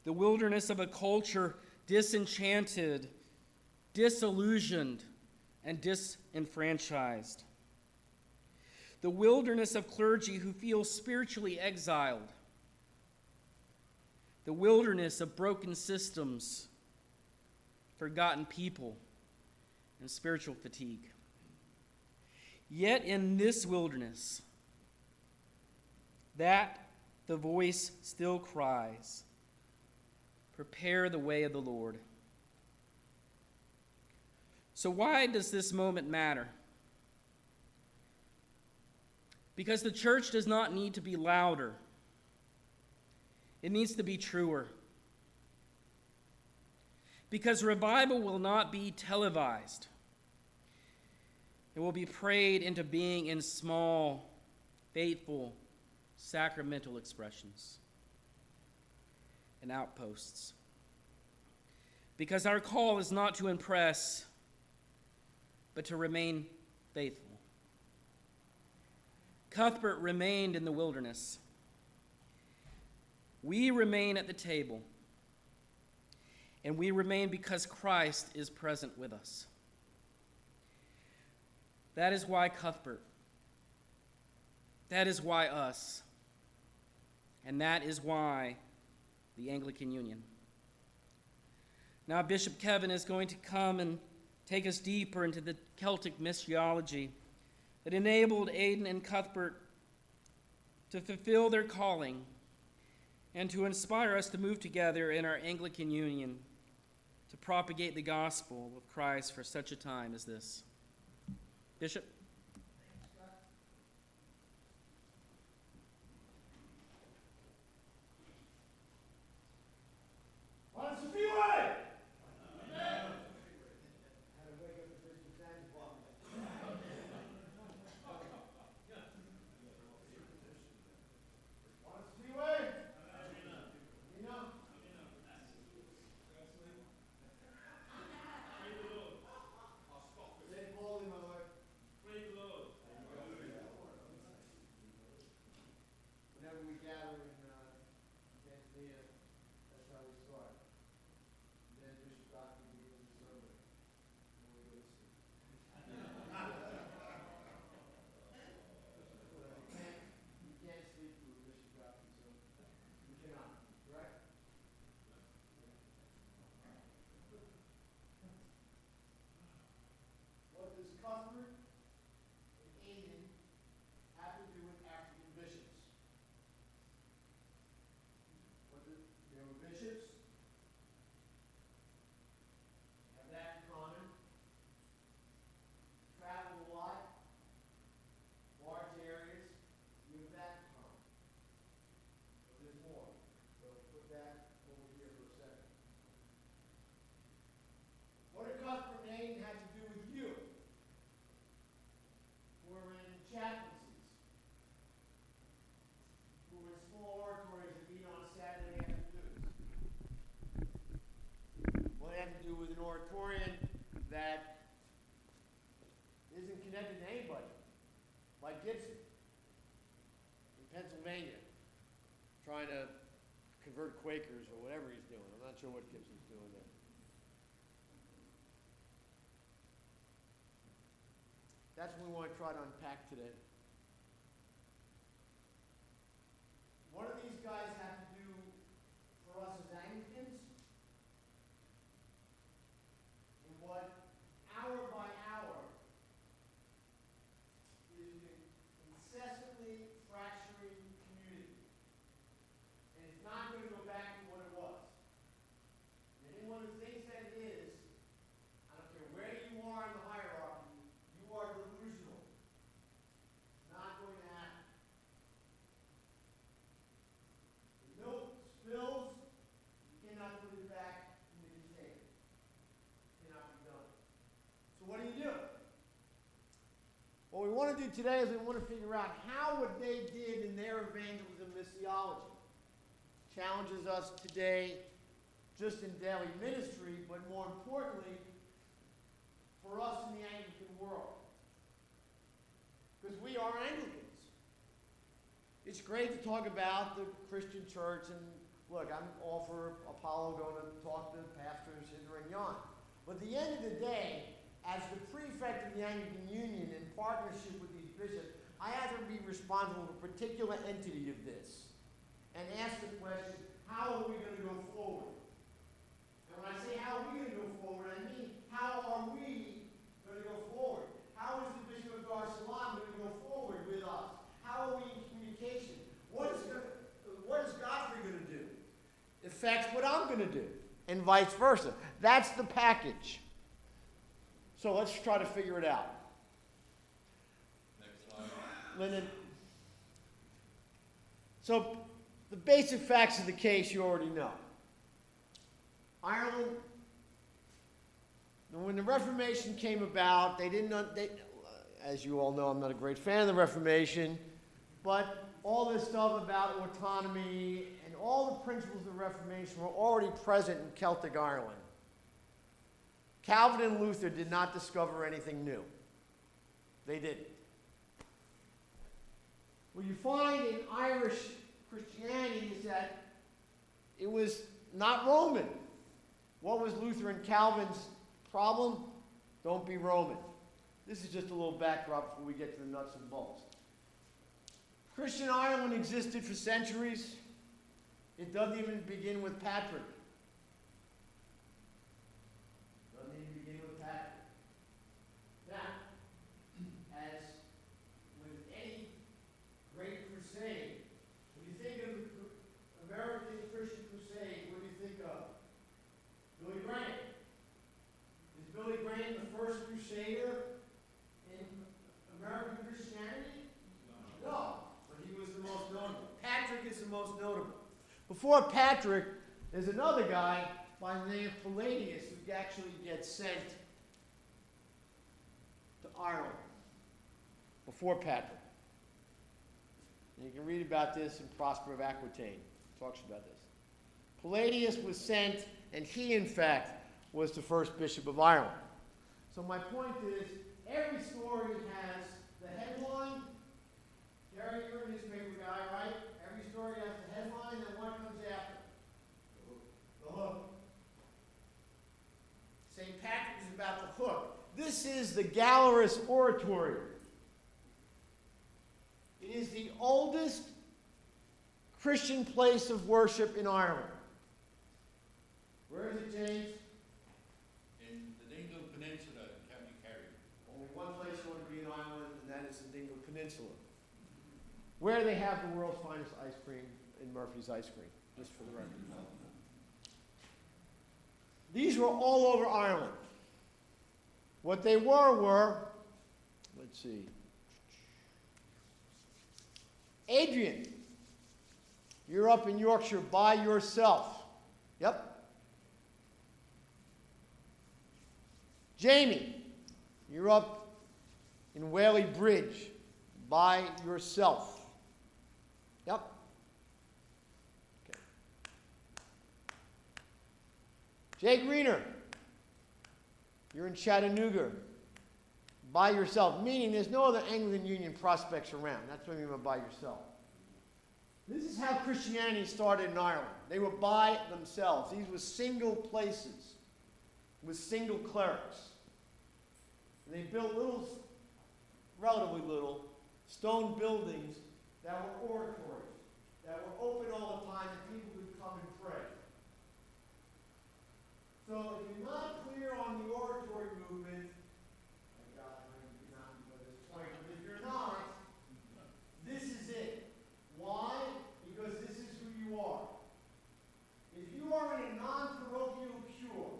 The wilderness of a culture disenchanted, disillusioned, and disenfranchised. The wilderness of clergy who feel spiritually exiled. The wilderness of broken systems, forgotten people, and spiritual fatigue. Yet in this wilderness, that the voice still cries, prepare the way of the Lord. So why does this moment matter? Because the church does not need to be louder. It needs to be truer. Because revival will not be televised. It will be prayed into being in small, faithful, sacramental expressions and outposts. Because our call is not to impress, but to remain faithful. Cuthbert remained in the wilderness. We remain at the table, and we remain because Christ is present with us. That is why Cuthbert. That is why us. And that is why the Anglican Union. Now Bishop Kevin is going to come and take us deeper into the Celtic missiology that enabled Aidan and Cuthbert to fulfill their calling and to inspire us to move together in our Anglican Union to propagate the gospel of Christ for such a time as this. Bishop? That isn't connected to anybody, like Gibson in Pennsylvania, trying to convert Quakers or whatever he's doing. I'm not sure what Gibson's doing there. That's what we want to try to unpack today. What do these guys have to do for us as Anglicans? And what hour by hour is an incessantly fracturing community. And it's not going to go back to what it was. And anyone who thinks that it is, I don't care where you are in the hierarchy, you are delusional. It's not going to happen. The milk spills, you cannot put it back in the container. Cannot be done. So what do you do? What we want to do today is we want to figure out how what they did in their evangelism missiology challenges us today just in daily ministry, but more importantly, for us in the Anglican world. Because we are Anglicans. It's great to talk about the Christian church and look, I'm all for Apollo going to talk to pastors Hitler and Jan. But at the end of the day, as the prefect of the Anglican Union in partnership with these bishops, I have to be responsible for a particular entity of this and ask the question, how are we going to go forward? And when I say how are we going to go forward, I mean how are we going to go forward? How is the Bishop of Dar es Salaam going to go forward with us? How are we in communication? What is Godfrey going to do? Affects what I'm going to do, and vice versa. That's the package. So let's try to figure it out. Next slide. Lyndon. So the basic facts of the case you already know. Ireland, when the Reformation came about, as you all know, I'm not a great fan of the Reformation, but all this stuff about autonomy and all the principles of the Reformation were already present in Celtic Ireland. Calvin and Luther did not discover anything new. They didn't. What you find in Irish Christianity is that it was not Roman. What was Luther and Calvin's problem? Don't be Roman. This is just a little backdrop before we get to the nuts and bolts. Christian Ireland existed for centuries. It doesn't even begin with Patrick. Doesn't even begin with Patrick. Now, as with any great crusade, when you think of the American Christian crusade, what do you think of? Billy Graham. Is Billy Graham the first crusader in American Christianity? No, but he was the most notable. Patrick is the most notable. Before Patrick, there's another guy by the name of Palladius who actually gets sent to Ireland before Patrick. And you can read about this in Prosper of Aquitaine. It talks about this. Palladius was sent, and he, in fact, was the first bishop of Ireland. So my point is, every story has the headline. Gary, you're a newspaper guy, right? Every story has the headline, and what comes after? The hook. St. Patrick is about the hook. This is the Gallerist Oratory. It is the oldest Christian place of worship in Ireland. Where is it, James? In the Dingle Peninsula in County Kerry. Only one place you want to be in Ireland, and that is the Dingle Peninsula, where they have the world's finest ice cream in Murphy's Ice Cream, just for the record. These were all over Ireland. What they were, let's see, Adrian, you're up in Yorkshire by yourself. Yep. Jamie, you're up in Whaley Bridge by yourself. Yep. Okay. Jay Greener, you're in Chattanooga by yourself, meaning there's no other Anglican Union prospects around. That's what I mean by yourself. This is how Christianity started in Ireland. They were by themselves. These were single places with single clerics. And they built little, relatively little, stone buildings that were oratories, that were open all the time, and people could come and pray. So if you're not clear on the oratory movement, I got not by this point, but if you're not, this is it. Why? Because this is who you are. If you are in a non-parochial cure,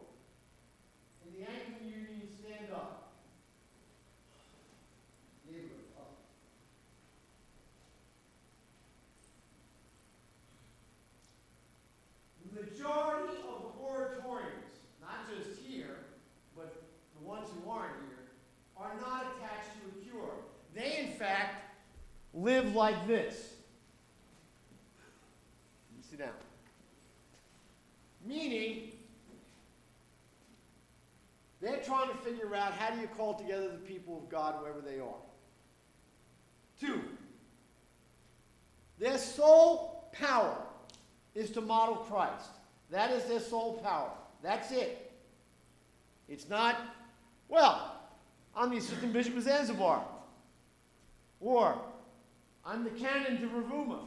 in the Anglican Union, stand up. The majority of oratorians, not just here, but the ones who aren't here, are not attached to a cure. They, in fact, live like this. You sit down. Meaning, they're trying to figure out how do you call together the people of God wherever they are. 2, their sole power is to model Christ. That is their sole power. That's it. It's not, well, I'm the assistant bishop of Zanzibar. Or, I'm the canon to Rovuma.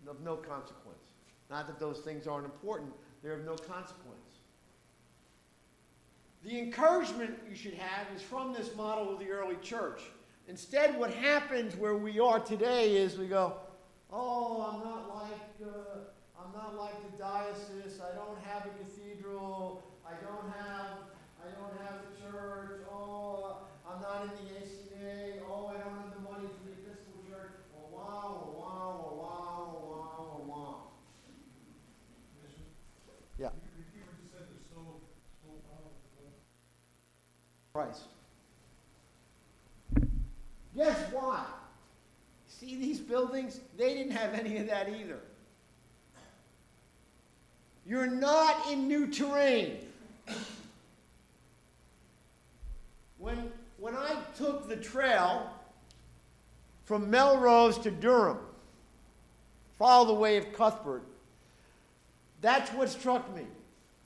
Of no consequence. Not that those things aren't important, they're of no consequence. The encouragement you should have is from this model of the early church. Instead, what happens where we are today is we go, oh, I'm not like the diocese. I don't have a cathedral. I don't have a church. Oh, I'm not in the ACA. Oh, I don't have the money for the Episcopal Church. Oh, wow, oh, wow, oh, wow, oh, wow, oh, wow. Yeah. Repeat what you said, there's so powerful. Christ. Guess why? See these buildings? They didn't have any of that either. You're not in new terrain. When I took the trail from Melrose to Durham, follow the way of Cuthbert, that's what struck me.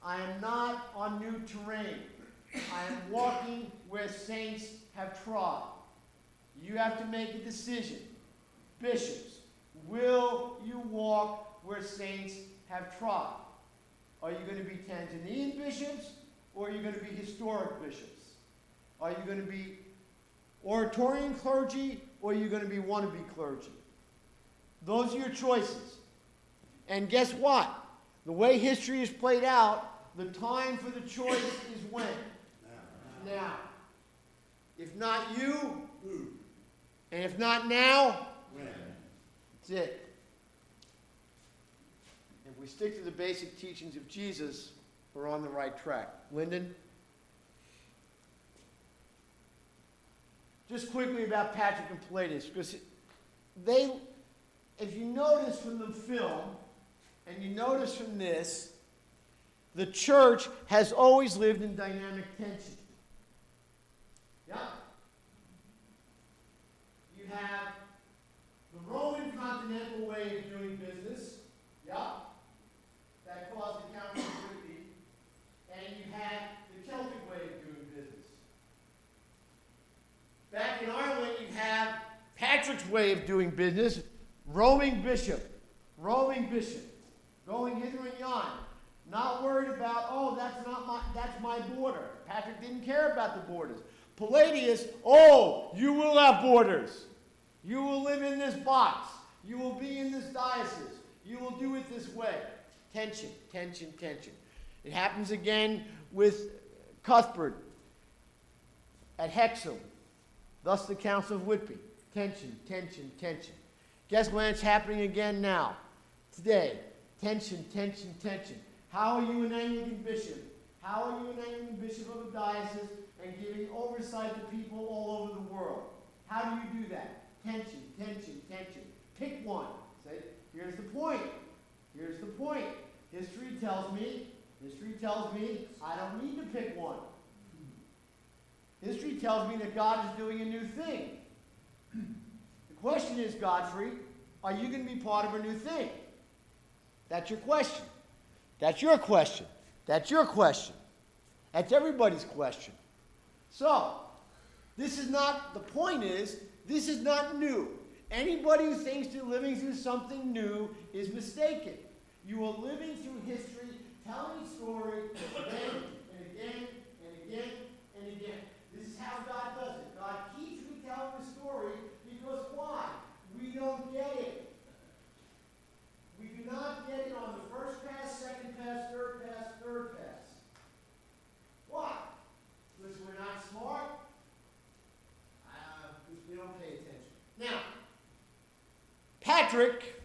I am not on new terrain. I am walking where saints have trod. You have to make a decision. Bishops, will you walk where saints have trod? Are you going to be Tanzanian bishops, or are you going to be historic bishops? Are you going to be Oratorian clergy, or are you going to be wannabe clergy? Those are your choices. And guess what? The way history is played out, the time for the choice is when? Now. If not you, and if not now, that's it. If we stick to the basic teachings of Jesus, we're on the right track. Lyndon? Just quickly about Patrick and Palladius, because they, if you notice from the film, and you notice from this, the church has always lived in dynamic tension. Yeah? You have the Roman continental way of doing business, yeah, that caused the Council of Whitby, and you had the Celtic way of doing business. Back in Ireland, you have Patrick's way of doing business, roaming bishop, going hither and yon, not worried about, oh, that's my border. Patrick didn't care about the borders. Palladius, oh, you will have borders. You will live in this box. You will be in this diocese. You will do it this way. Tension, tension, tension. It happens again with Cuthbert at Hexham. Thus the Council of Whitby. Tension, tension, tension. Guess when it's happening again now? Today. Tension, tension, tension. How are you an Anglican bishop? How are you an Anglican bishop of a diocese and giving oversight to people all over the world? How do you do that? Tension, tension, tension. Pick one. Say, here's the point. Here's the point. History tells me I don't need to pick one. History tells me that God is doing a new thing. The question is, Godfrey, are you going to be part of a new thing? That's your question. That's your question. That's your question. That's everybody's question. So, this is not, the point is, this is not new. Anybody who thinks they're living through something new is mistaken. You are living through history, telling a story again and again and again and again. This is how God does it. God keeps retelling the story because why? We don't get it. We do not get it on the first pass, second pass, third pass. Why? Because we're not smart. Because we don't pay attention. Now, Patrick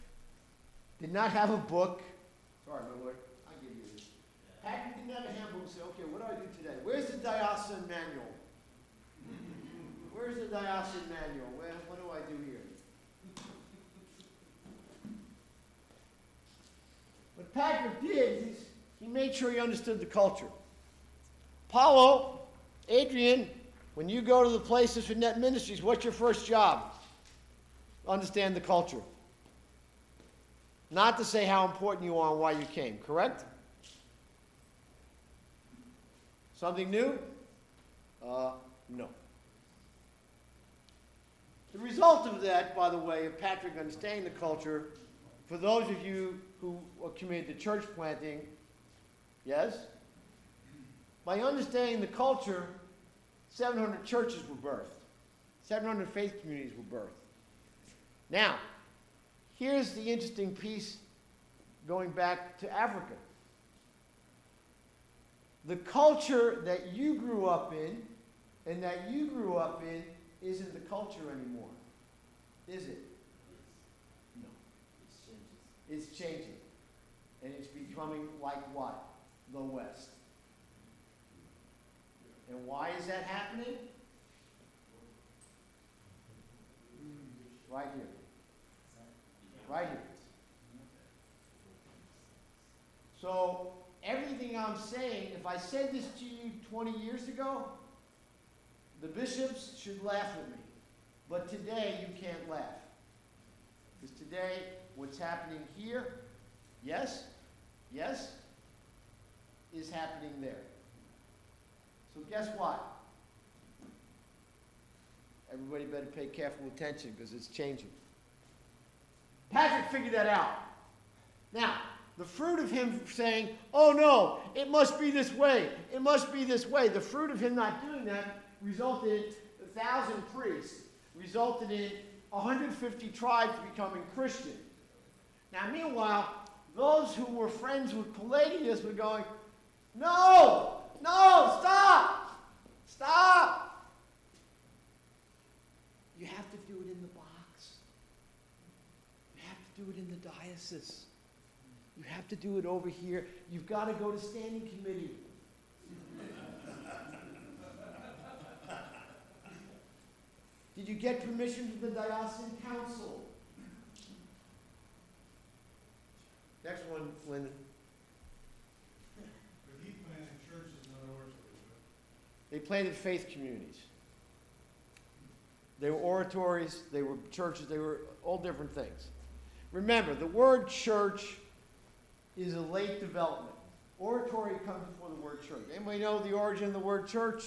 did not have a book. Sorry, my lord. I'll give you this. Patrick didn't have a handbook and say, okay, what do I do today? Where's the diocesan manual? Where's the diocesan manual? What do I do here? What Patrick did is he made sure he understood the culture. Paulo, Adrian, when you go to the places for net ministries, what's your first job? Understand the culture. not to say how important you are and why you came, correct? Something new? No. The result of that, by the way, of Patrick understanding the culture, for those of you who are committed to church planting, yes? By understanding the culture, 700 churches were birthed. 700 faith communities were birthed. Now, here's the interesting piece going back to Africa. The culture that you grew up in and that you grew up in isn't the culture anymore, is it? No. It's changing. And it's becoming like what? The West. And why is that happening? Right here. Right here. So, everything I'm saying, if I said this to you 20 years ago, the bishops should laugh at me. But today, you can't laugh. Because today, what's happening here, yes, is happening there. So guess what? Everybody better pay careful attention because it's changing. Patrick figured that out. Now, the fruit of him saying, oh no, it must be this way, it must be this way, the fruit of him not doing that resulted in 1,000 priests, resulted in 150 tribes becoming Christian. Now, meanwhile, those who were friends with Palladius were going, no, stop. You have to do it in the box. You have to do it in the diocese. You have to do it over here. You've got to go to standing committee. Did you get permission from the diocesan council? Next one, Lyndon. But he planted churches, not oratories, right? They planted faith communities. They were oratories, they were churches, they were all different things. Remember, the word church is a late development. Oratory comes before the word church. Anybody know the origin of the word church?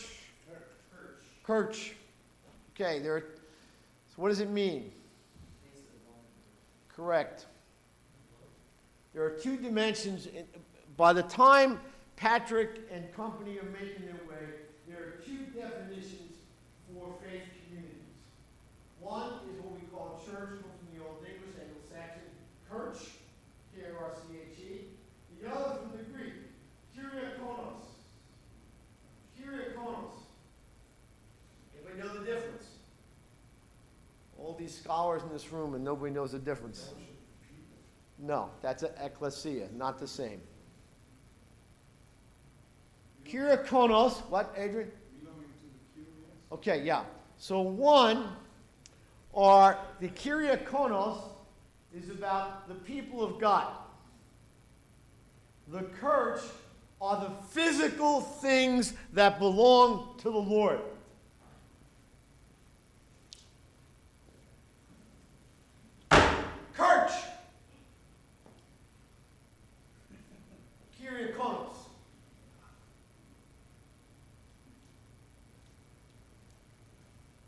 Kirch. Okay, so what does it mean? Correct. There are two dimensions. By the time Patrick and company are making their way, there are two definitions for faith communities. One is what we call church, from the Old English, Anglo-Saxon, kirch, K-R-C-H-E. The other from the Greek, kyriakonos. Kyriakonos. Anybody know the difference? All these scholars in this room and nobody knows the difference. No, that's an ecclesia, not the same. Kyriakonos, what, Adrian? Belonging to the curious. Okay, yeah. So one, or the Kyriakonos, is about the people of God. The kirch are the physical things that belong to the Lord. Kirch. Kyriakonos.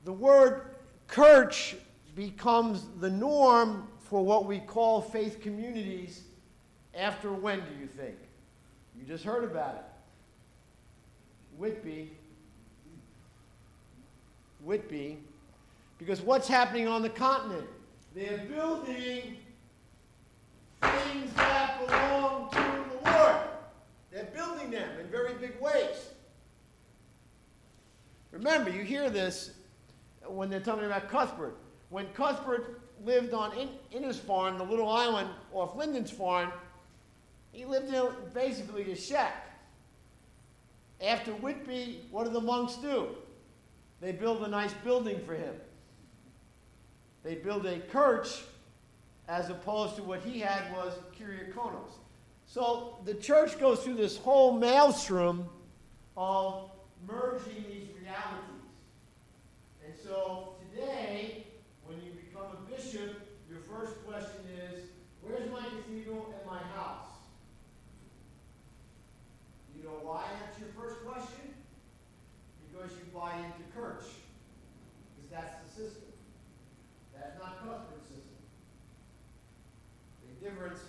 The word kirch becomes the norm for what we call faith communities after when, do you think? You just heard about it. Whitby. Because what's happening on the continent? They're building things that belong to the Lord. They're building them in very big ways. Remember, you hear this when they're talking about Cuthbert. When Cuthbert lived on Innisfarne, the little island off Lindensfarne, he lived in basically a shack. After Whitby, what do the monks do? They build a nice building for him. They build a kirch as opposed to what he had was Kyriakonos. So the church goes through this whole maelstrom of merging these realities. And so today, when you become a bishop, your first question is, where's my cathedral? difference.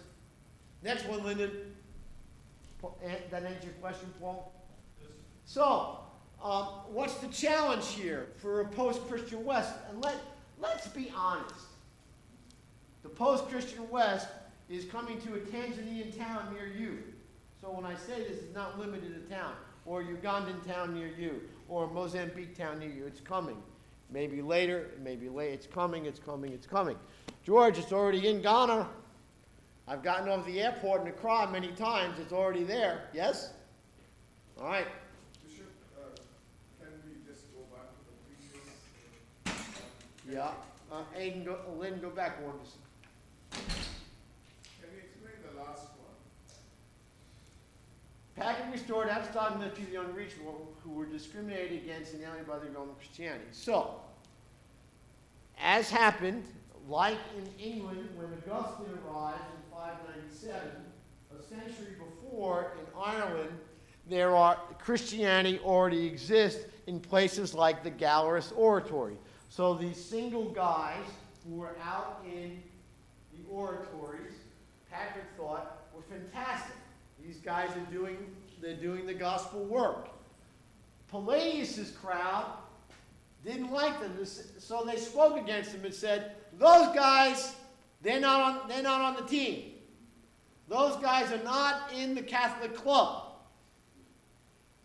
Next one, Lyndon. That answer your question, Paul? So, what's the challenge here for a post-Christian West? And let's be honest. The post-Christian West is coming to a Tanzanian town near you. So when I say this, it's not limited to town, or Ugandan town near you, or Mozambique town near you. It's coming. Maybe later, maybe late. It's coming, it's coming, it's coming. George, it's already in Ghana. I've gotten off the airport in Accra many times. It's already there. Yes? All right. Bishop, can we just go back to the previous? Yeah. Aiden, Lynn, go back one. Can you explain the last one? Packet restored, that's talking about to the unreachable who were discriminated against and alienated by their Roman Christianity. So, as happened, like in England when Augustine arrived in 597, a century before in Ireland, Christianity already exists in places like the Gallerist Oratory. So these single guys who were out in the oratories, Patrick thought, were fantastic. These guys are doing the gospel work. Palladius' crowd didn't like them, so they spoke against them and said, those guys, they're not on the team. Those guys are not in the Catholic club.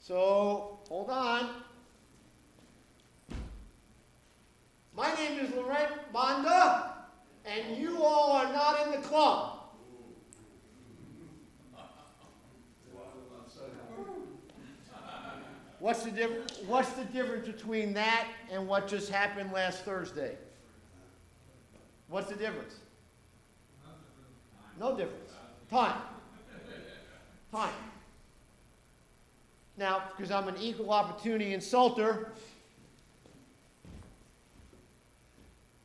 So, hold on. My name is Laurent Banda, and you all are not in the club. What's the difference between that and what just happened last Thursday? What's the difference? No difference. Time. Time. Now, because I'm an equal opportunity insulter,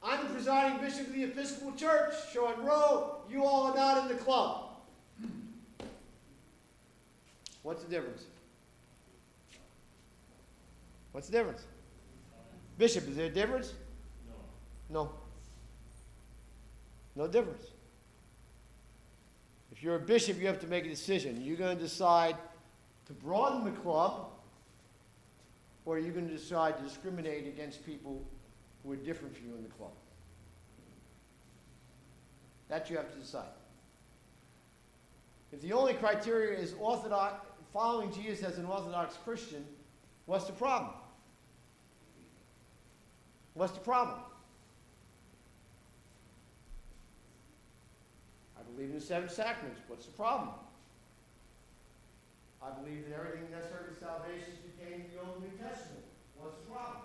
I'm the presiding bishop of the Episcopal Church, showing row, you all are not in the club. What's the difference? What's the difference? Bishop, is there a difference? No. No difference. If you're a bishop, you have to make a decision. You're going to decide to broaden the club, or you're going to decide to discriminate against people who are different from you in the club. That you have to decide. If the only criteria is orthodox, following Jesus as an Orthodox Christian, what's the problem? What's the problem? I believe in the 7 sacraments. What's the problem? I believe that everything necessary for salvation is contained in the Old and New Testament. What's the problem?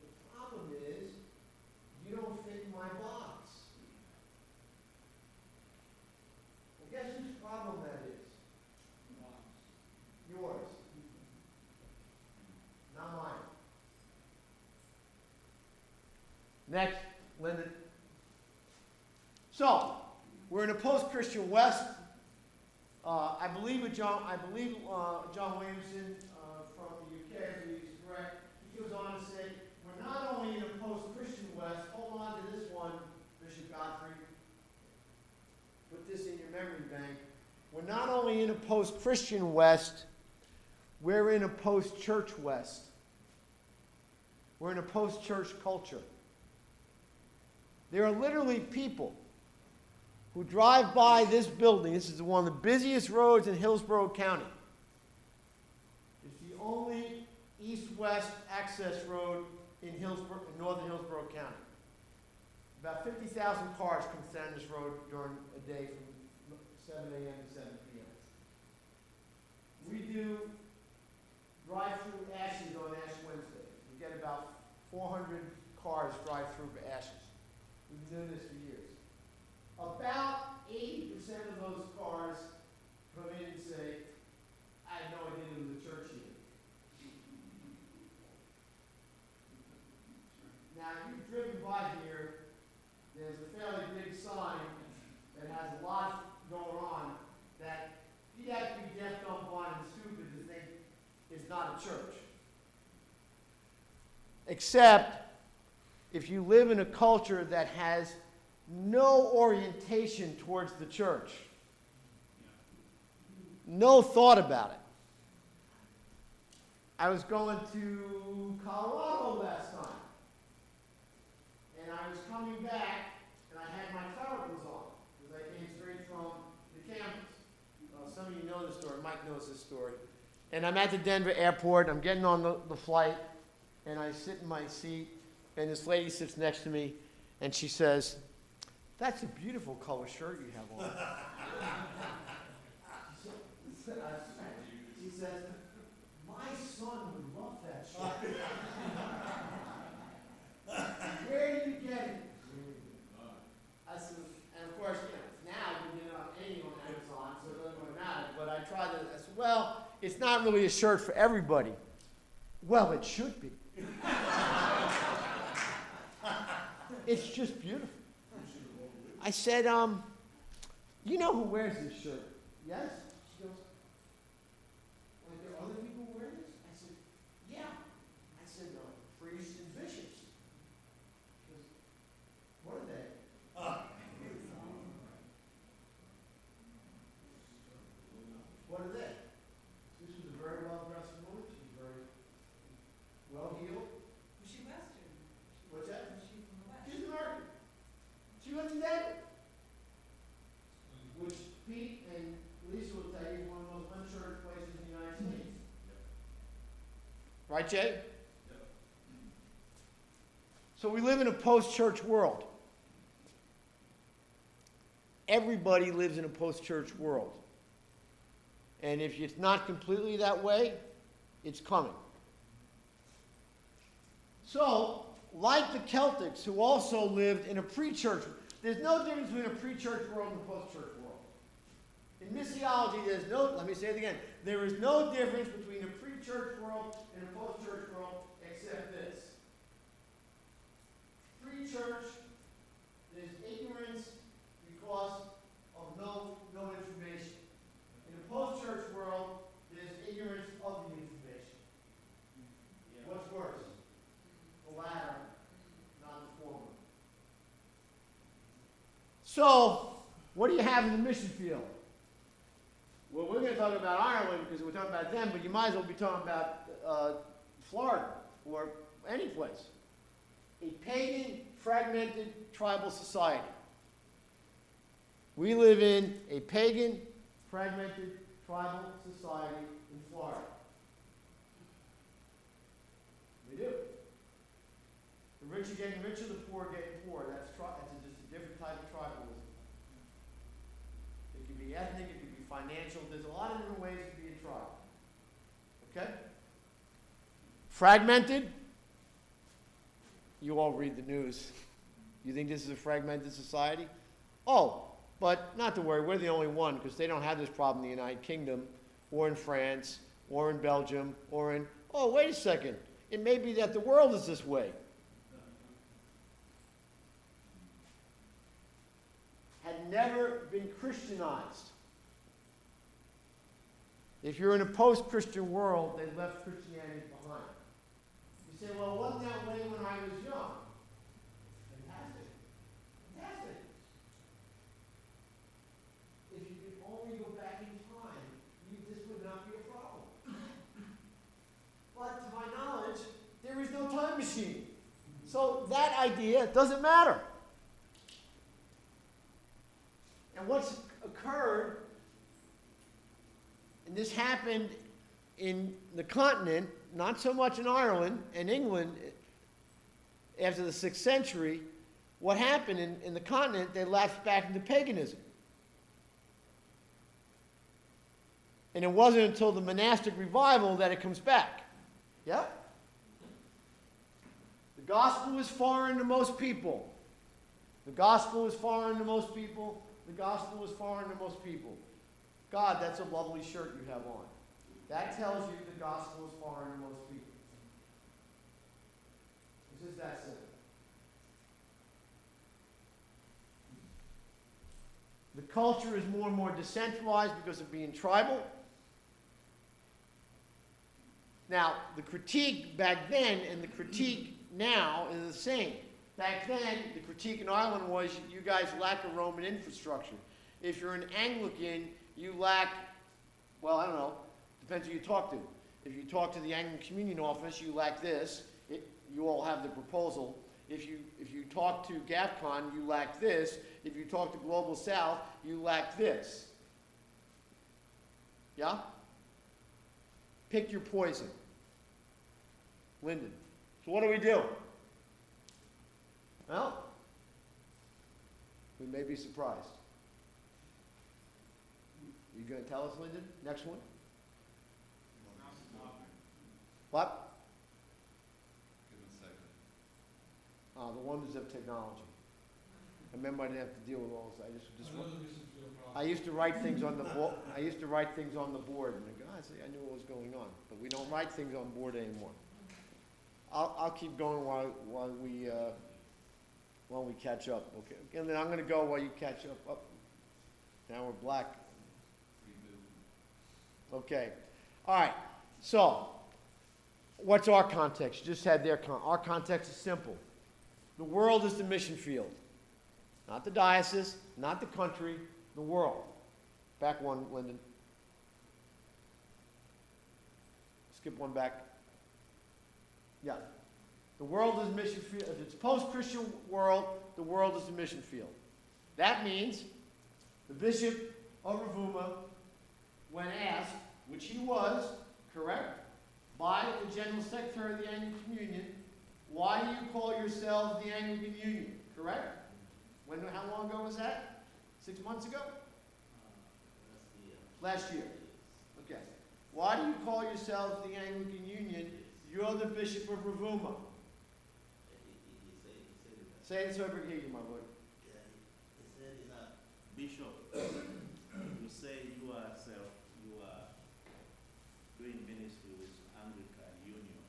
The problem is you don't fit in my box. Well, guess whose problem that is? Yours. Not mine. Next, Lyndon. So, we're in a post-Christian West. I believe John Williamson from the UK, is correct. He goes on to say, we're not only in a post-Christian West, hold on to this one, Bishop Godfrey. Put this in your memory bank. We're not only in a post-Christian West, we're in a post-church West. We're in a post-church culture. There are literally people who drive by this building. This is one of the busiest roads in Hillsborough County. It's the only east-west access road in northern Hillsborough County. About 50,000 cars come down this road during a day from 7 a.m. to 7 p.m. We do drive-through Ashes on Ash Wednesday. We get about 400 cars drive through for Ashes. We've been doing this for years. About 80% of those cars come in and say, I had no idea there was a church here. Now, if you've driven by here, there's a fairly big sign that has a lot going on that you'd have to be deaf, dumb, blind, and stupid to think it's not a church. Except if you live in a culture that has no orientation towards the church, no thought about it. I was going to Colorado last time, and I was coming back, and I had my clericals on, because I came straight from the campus. Some of you know this story. Mike knows this story. And I'm at the Denver airport. I'm getting on the flight, and I sit in my seat, and this lady sits next to me, and she says, "That's a beautiful color shirt you have on." She says, "My son would love that shirt." "Where did you get it?" I said, and of course, now you can get anything on Amazon, so it doesn't really matter. But I tried to, I said, "Well, it's not really a shirt for everybody." "Well, it should be." "It's just beautiful." I said, "You know who wears this shirt?" "Yes." She goes, "Are there other people who wear this?" I said, "Yeah." I said, "Priests and bishops." She goes, "What are they?" "What are they?" This was a very well-dressed woman. She was very well-heeled. Was she Western? What's that? Was she from the West? She's American. She lives in Denver. Which Pete and Lisa will tell you is one of the most unchurched places in the United States. Right, Jay? So we live in a post-church world. Everybody lives in a post-church world. And if it's not completely that way, it's coming. So, like the Celtics, who also lived in a pre-church, there's no difference between a pre-church world and a post-church world. In missiology, there's no, let me say it again, there is no difference between a pre-church world and a post-church world except this. Pre-church, there's ignorance because of no information. In a post-church world, there's ignorance of the information. What's worse? The latter, not the former. So, what do you have in the mission field? Well, we're going to talk about Ireland because we're talking about them, but you might as well be talking about Florida or any place. A pagan, fragmented, tribal society. We live in a pagan, fragmented, tribal society in Florida. We do. The rich are getting richer, the poor are getting poorer. That's just a different type of tribalism. It can be ethnic, it can be financial. There's a lot of different ways to be a tribe. Okay? Fragmented. You all read the news. You think this is a fragmented society? Oh, but not to worry, we're the only one because they don't have this problem in the United Kingdom or in France or in Belgium or in, oh, wait a second. It may be that the world is this way. Had never been Christianized. If you're in a post-Christian world, they left Christianity behind. You say, well, wasn't that way when I was young? Fantastic. Fantastic. If you could only go back in time, this would not be a problem. But to my knowledge, there is no time machine. So that idea doesn't matter. And what's occurred, and this happened in the continent, not so much in Ireland and England after the 6th century, what happened in the continent, they lapsed back into paganism. And it wasn't until the monastic revival that it comes back. Yeah? The gospel is foreign to most people. The gospel is foreign to most people. The gospel is foreign to most people. God, that's a lovely shirt you have on. That tells you the gospel is foreign to most people. It's just that simple. The culture is more and more decentralized because of being tribal. Now, the critique back then and the critique now is the same. Back then, the critique in Ireland was you guys lack a Roman infrastructure. If you're an Anglican, you lack, well, I don't know, depends who you talk to. If you talk to the Anglican Communion Office, you lack this. You all have the proposal. If you talk to GAFCON, you lack this. If you talk to Global South, you lack this. Yeah? Pick your poison. Lyndon. So what do we do? Well, we may be surprised. You going to tell us, Lyndon? Next one? What? Give it a second. The wonders of technology. I remember I didn't have to deal with all this. I used to write things on the board. I used to write things on the board, and I knew what was going on. But we don't write things on board anymore. I'll keep going while we catch up. Okay, and then I'm going to go while you catch up. Oh, now we're black. Okay, all right. So, what's our context? You just had our context is simple. The world is the mission field. Not the diocese, not the country, the world. Back one, Lyndon. Skip one back. Yeah. The world is the mission field. If it's post-Christian world, the world is the mission field. That means the Bishop of Rovuma, when asked, which he was, correct, by the General Secretary of the Anglican Communion, why do you call yourselves the Anglican Union? Correct? How long ago was that? 6 months ago? Last year. Okay. Why do you call yourselves the Anglican Union? You're the Bishop of Rovuma. Say it so everybody can hear you, my boy. Yeah, he said he's a bishop. You say you are doing ministry with Anglican Union.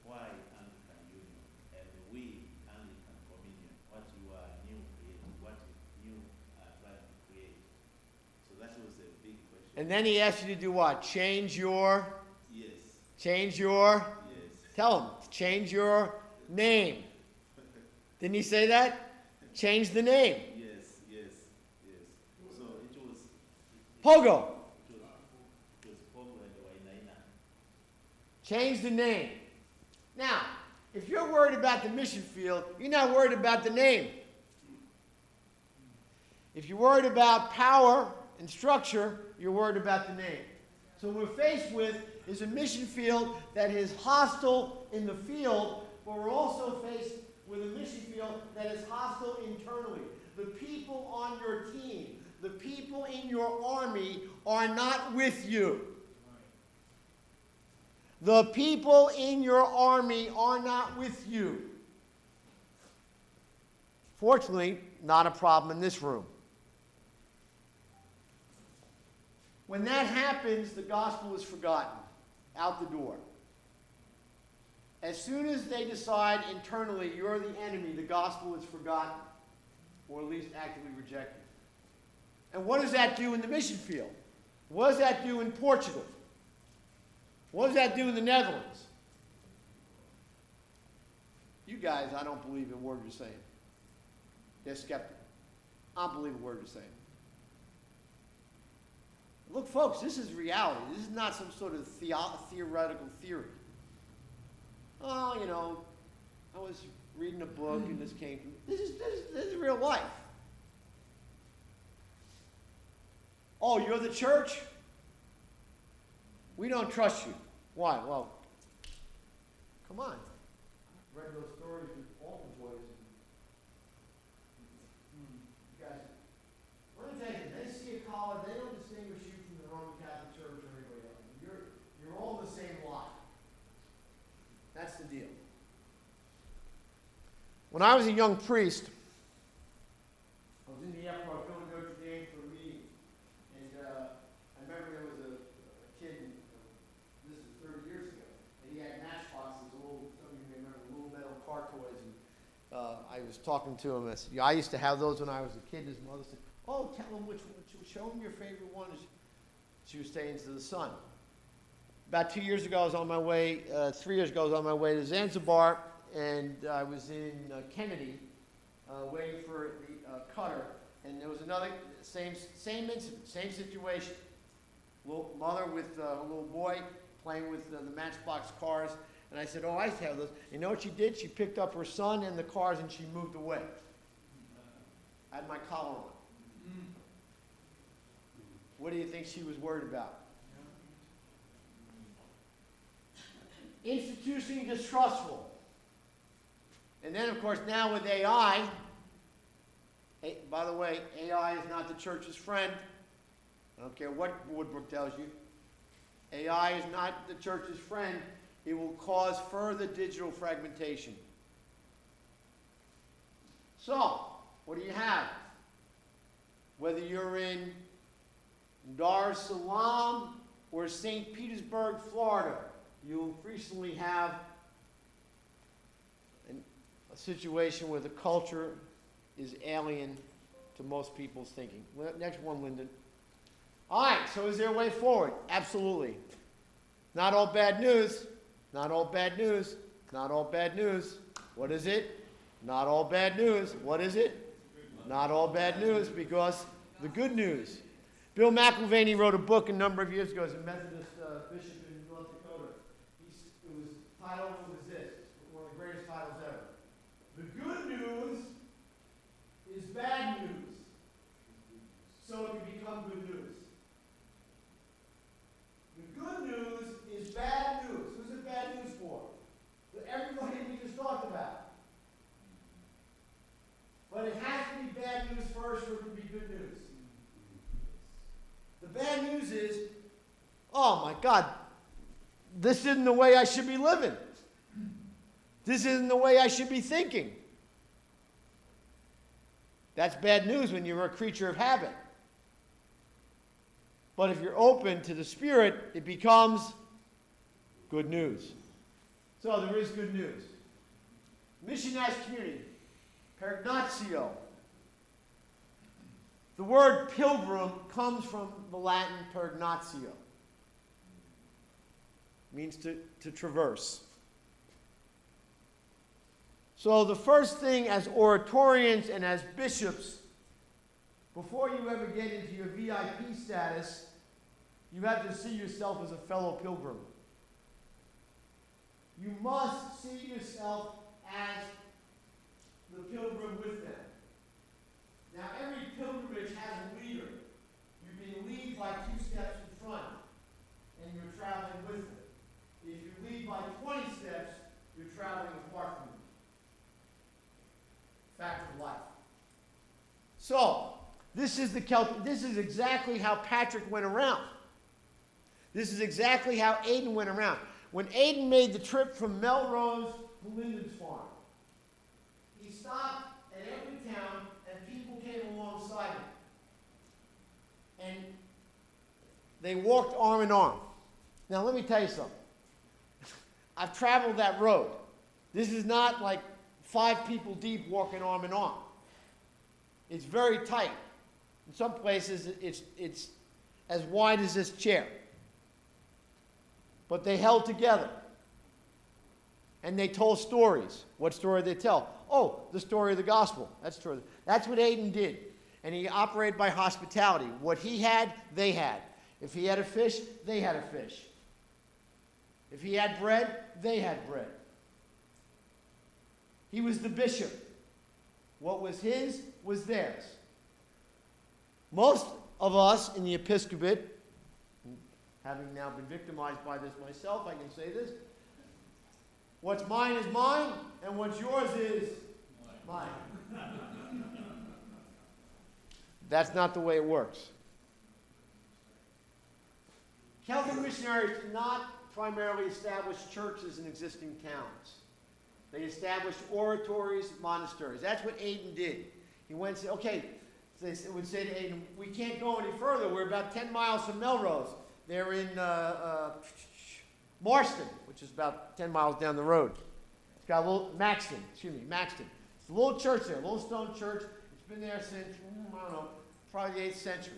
Why Anglican Union? And we, Anglican Communion, what you are new creating, what you are trying to create. So that was a big question. And then he asked you to do what? Change your? Yes. Change your? Yes. Tell him. Change your name. Didn't he say that? Change the name. Yes. So it was. Pogo. It was Pogo and Wainaina. Change the name. Now, if you're worried about the mission field, you're not worried about the name. If you're worried about power and structure, you're worried about the name. So what we're faced with is a mission field that is hostile in the field, but we're also faced with a mission field that is hostile internally. The people on your team, the people in your army are not with you. The people in your army are not with you. Fortunately, not a problem in this room. When that happens, the gospel is forgotten, out the door. As soon as they decide internally you're the enemy, the gospel is forgotten, or at least actively rejected. And what does that do in the mission field? What does that do in Portugal? What does that do in the Netherlands? You guys, I don't believe a word you're saying. They're skeptical. I don't believe a word you're saying. Look, folks, this is reality. This is not some sort of theoretical theory. Oh, you know, I was reading a book and this came from. This is real life. Oh, you're the church? We don't trust you. Why? Well, come on. I read those stories with Alton boys. You guys, let me tell you, they see a collar, they don't distinguish you from the Roman Catholic Church or anybody else. You're all the same lot. That's the deal. When I was a young priest, I was in the airport going to Notre Dame for a meeting, and I remember there was a kid, this is 30 years ago, and he had matchboxes, some of you may remember, little metal car toys, and I was talking to him, I used to have those when I was a kid. His mother said, oh, tell him show him your favorite one. She was saying to the son. About 2 years ago, I was on my way, 3 years ago, I was on my way to Zanzibar, and I was in Kennedy, waiting for the cutter, and there was another, same incident, same situation. Little mother with a little boy playing with the Matchbox cars, and I said, oh, I have those. You know what she did? She picked up her son and the cars, and she moved away. I had my collar on. What do you think she was worried about? Institutionally distrustful. And then, of course, now with AI, by the way, AI is not the church's friend. I don't care what Woodbrook tells you. AI is not the church's friend. It will cause further digital fragmentation. So, what do you have? Whether you're in Dar es Salaam or St. Petersburg, Florida, you'll increasingly have a situation where the culture is alien to most people's thinking. Next one, Lyndon. All right, so is there a way forward? Absolutely. Not all bad news. Not all bad news. Not all bad news. What is it? Not all bad news. What is it? Not all bad news, because the good news. Bill McIlvaney wrote a book a number of years ago as a Methodist bishop in North Dakota. It was titled, was this, one of the greatest titles ever. The good news is bad news, so it can become good news. The good news is bad news. Who's it bad news for? Everybody we just talked about. But it has to be bad news first, or it can be good news. The bad news is, oh my God, this isn't the way I should be living. This isn't the way I should be thinking. That's bad news when you're a creature of habit. But if you're open to the Spirit, it becomes good news. So there is good news. Missionized community, pergnatio. The word pilgrim comes from the Latin pergnatio. It means to traverse. So the first thing as oratorians and as bishops, before you ever get into your VIP status, you have to see yourself as a fellow pilgrim. You must see yourself as the pilgrim with them. Now, every pilgrimage has a leader. You can lead by 2 steps in front, and you're traveling with them. If you lead by 20 steps, you're traveling apart from them. Fact of life. So, this is exactly how Patrick went around. This is exactly how Aidan went around. When Aidan made the trip from Melrose to Linden's farm, he stopped at every town and people came alongside him. And they walked arm in arm. Now let me tell you something. I've traveled that road. This is not like 5 people deep walking arm in arm. It's very tight. In some places, it's as wide as this chair. But they held together. And they told stories. What story did they tell? Oh, the story of the gospel. That's what Aidan did. And he operated by hospitality. What he had, they had. If he had a fish, they had a fish. If he had bread, they had bread. He was the bishop. What was his was theirs. Most of us in the episcopate, having now been victimized by this myself, I can say this. What's mine is mine, and what's yours is mine. That's not the way it works. Celtic missionaries did not primarily establish churches in existing towns. They established oratories, monasteries. That's what Aidan did. He went and said, okay, they would say to Aidan, we can't go any further. We're about 10 miles from Melrose. They're in Marston, which is about 10 miles down the road. It's got a little, Maxton. It's a little church there, a little stone church. It's been there since, I don't know, probably the 8th century.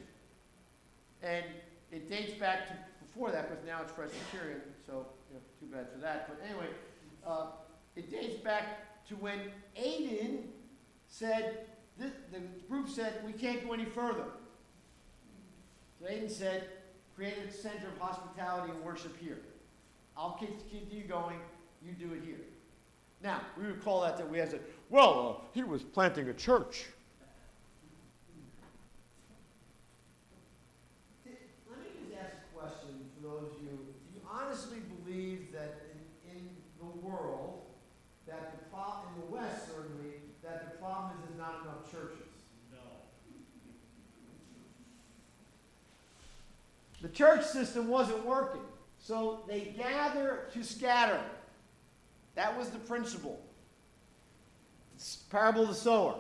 And it dates back to before that, because now it's Presbyterian, so too bad for that. But anyway, It dates back to when Aiden said, the group said, we can't go any further. So Aiden said, create a center of hospitality and worship here. I'll continue going, you do it here. Now, we would call that we had said, well, he was planting a church. Let me just ask a question for those of you. Do you honestly believe that in the world, that the problem, in the West certainly, that the problem is there's not enough churches? No. The church system wasn't working, so they gather to scatter. That was the principle. It's parable of the sower.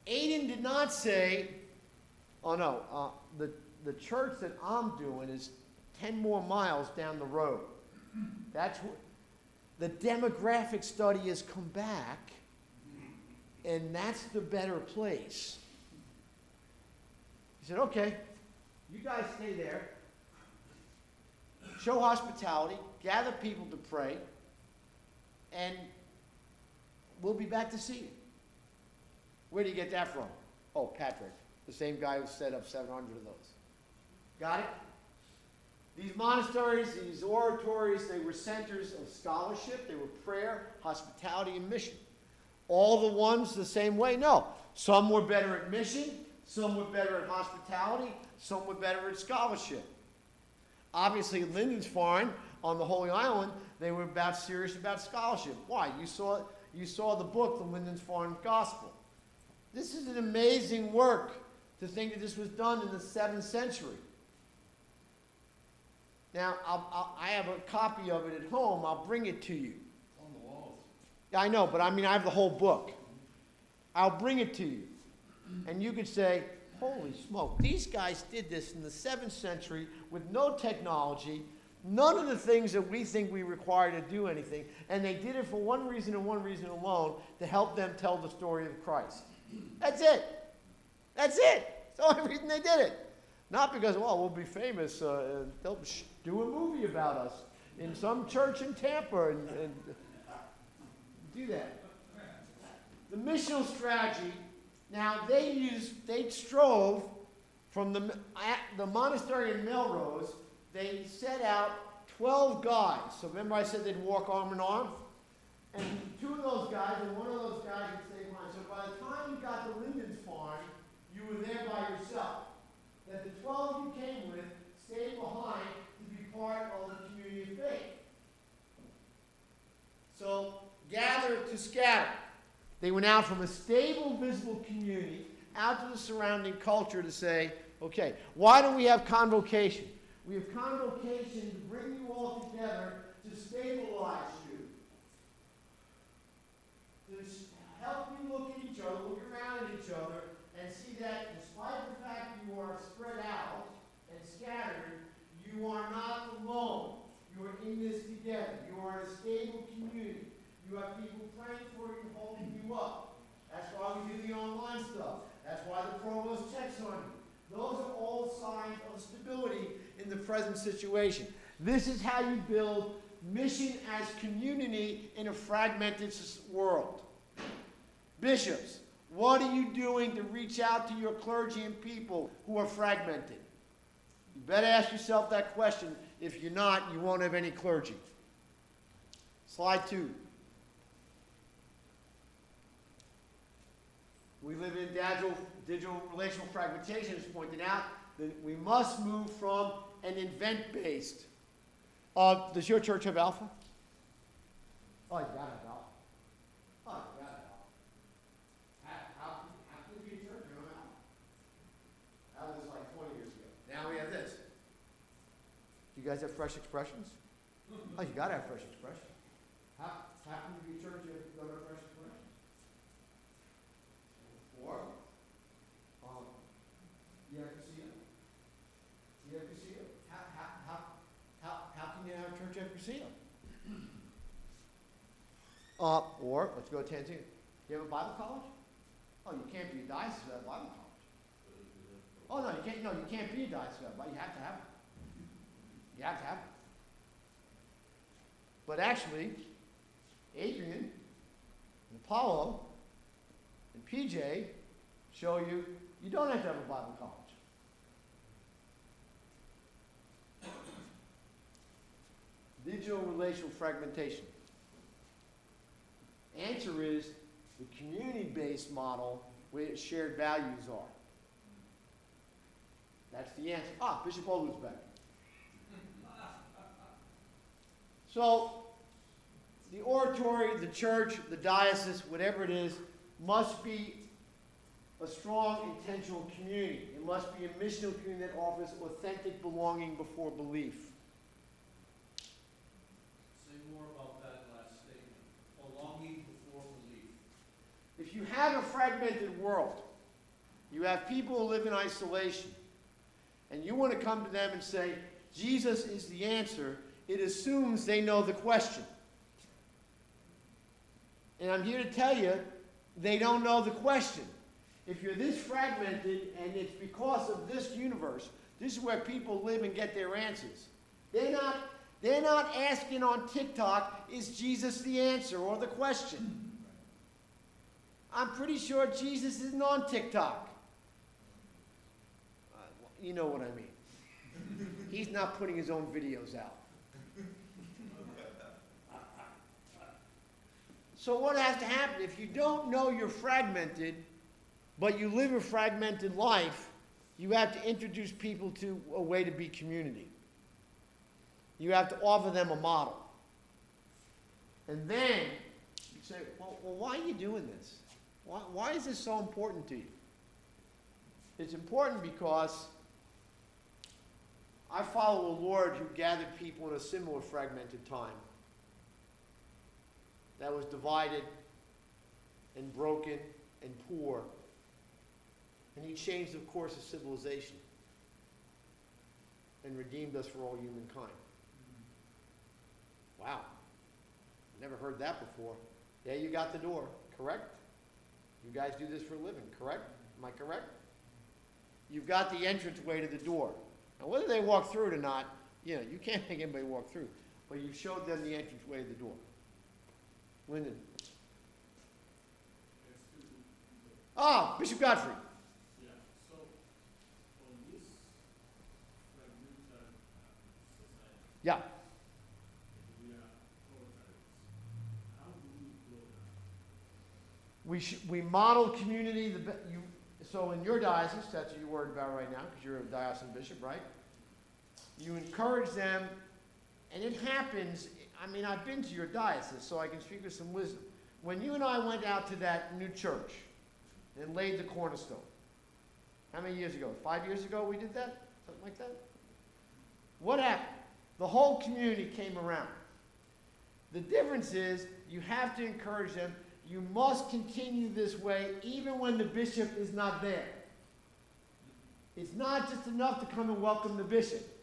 Aiden did not say, oh no, the church that I'm doing is 10 more miles down the road. That's what the demographic study has come back, and that's the better place. He said, okay, you guys stay there, show hospitality, gather people to pray, and we'll be back to see you. Where do you get that from? Oh, Patrick, the same guy who set up 700 of those. Got it? These monasteries, these oratories, they were centers of scholarship, they were prayer, hospitality, and mission. All the ones the same way? No. Some were better at mission, some were better at hospitality, some were better at scholarship. Obviously, at Lindisfarne, on the Holy Island, they were serious about scholarship. Why? You saw the book, the Lindisfarne Gospel. This is an amazing work to think that this was done in the 7th century. Now, I have a copy of it at home. I'll bring it to you. It's on the walls. Yeah, I know, but I mean, I have the whole book. I'll bring it to you. And you could say, holy smoke, these guys did this in the 7th century with no technology, none of the things that we think we require to do anything, and they did it for one reason and one reason alone, to help them tell the story of Christ. That's it. That's it. That's the only reason they did it. Not because, well, we'll be famous, they'll do a movie about us in some church in Tampa and do that. The missional strategy, now they strove from the monastery in Melrose, they set out 12 guys. So remember I said they'd walk arm in arm? And 2 of those guys and 1 of those guys would stay behind. So by the time you got to Lindisfarne, you were there by yourself. That the 12 you came with stayed behind to be part of the community of faith. So, gather to scatter. They went out from a stable, visible community out to the surrounding culture to say, okay, why don't we have convocation? We have convocation to bring you all together to stabilize you, to help you look at each other, look around at each other, and see that despite the fact you are spread out and scattered, you are not alone. You are in this together. You are a stable community. You have people praying for you, holding you up. That's why we do the online stuff. That's why the provost checks on you. Those are all signs of stability in the present situation. This is how you build mission as community in a fragmented world. Bishops, what are you doing to reach out to your clergy and people who are fragmented? You better ask yourself that question. If you're not, you won't have any clergy. Slide 2. We live in digital relational fragmentation, as pointed out, that we must move from an event-based. Does your church have Alpha? Oh, you gotta have Alpha. Oh, you gotta have Alpha. How can you be a church and not have Alpha? That was like 20 years ago. Now we have this. Do you guys have Fresh Expressions? Oh, you gotta have Fresh Expressions. How can you be a church if you don't have Fresh Expressions? Or, you have to see it. You have to see it. How can you have a church after see it? Or, let's go to Tanzania. You have a Bible college? Oh, you can't be a diocese without a Bible college. Oh, no, you can't be a diocese without a Bible. You have to have it. You have to have it. But actually, Adrian, and Apollo, and PJ show you you don't have to have a Bible college. Digital relational fragmentation. Answer is the community-based model where shared values are. That's the answer. Ah, Bishop Olu's back. So, the oratory, the church, the diocese, whatever it is, must be a strong, intentional community. It must be a missional community that offers authentic belonging before belief. Say more about that last statement. Belonging before belief. If you have a fragmented world, you have people who live in isolation, and you want to come to them and say, Jesus is the answer, it assumes they know the question. And I'm here to tell you, they don't know the question. If you're this fragmented, and it's because of this universe, this is where people live and get their answers. They're not asking on TikTok, is Jesus the answer or the question? I'm pretty sure Jesus isn't on TikTok. You know what I mean. He's not putting his own videos out. So what has to happen? If you don't know you're fragmented, but you live a fragmented life, you have to introduce people to a way to be community. You have to offer them a model. And then you say, well why are you doing this? Why is this so important to you? It's important because I follow a Lord who gathered people in a similar fragmented time that was divided and broken and poor. And he changed the course of civilization and redeemed us for all humankind. Wow. Never heard that before. Yeah, you got the door, correct? You guys do this for a living, correct? Am I correct? You've got the entranceway to the door. Now, whether they walk through it or not, you can't make anybody walk through. But you've showed them the entranceway to the door. Lyndon. Ah, Bishop Godfrey. Yeah, so on this fragmented society, Yeah. we are authoritarians. How do we grow that? We model community. So in your diocese, that's what you're worried about right now, because you're a diocesan bishop, right? You encourage them, and it happens. I mean, I've been to your diocese, so I can speak with some wisdom. When you and I went out to that new church and laid the cornerstone, how many years ago? 5 years ago we did that? Something like that? What happened? The whole community came around. The difference is you have to encourage them. You must continue this way even when the bishop is not there. It's not just enough to come and welcome the bishop.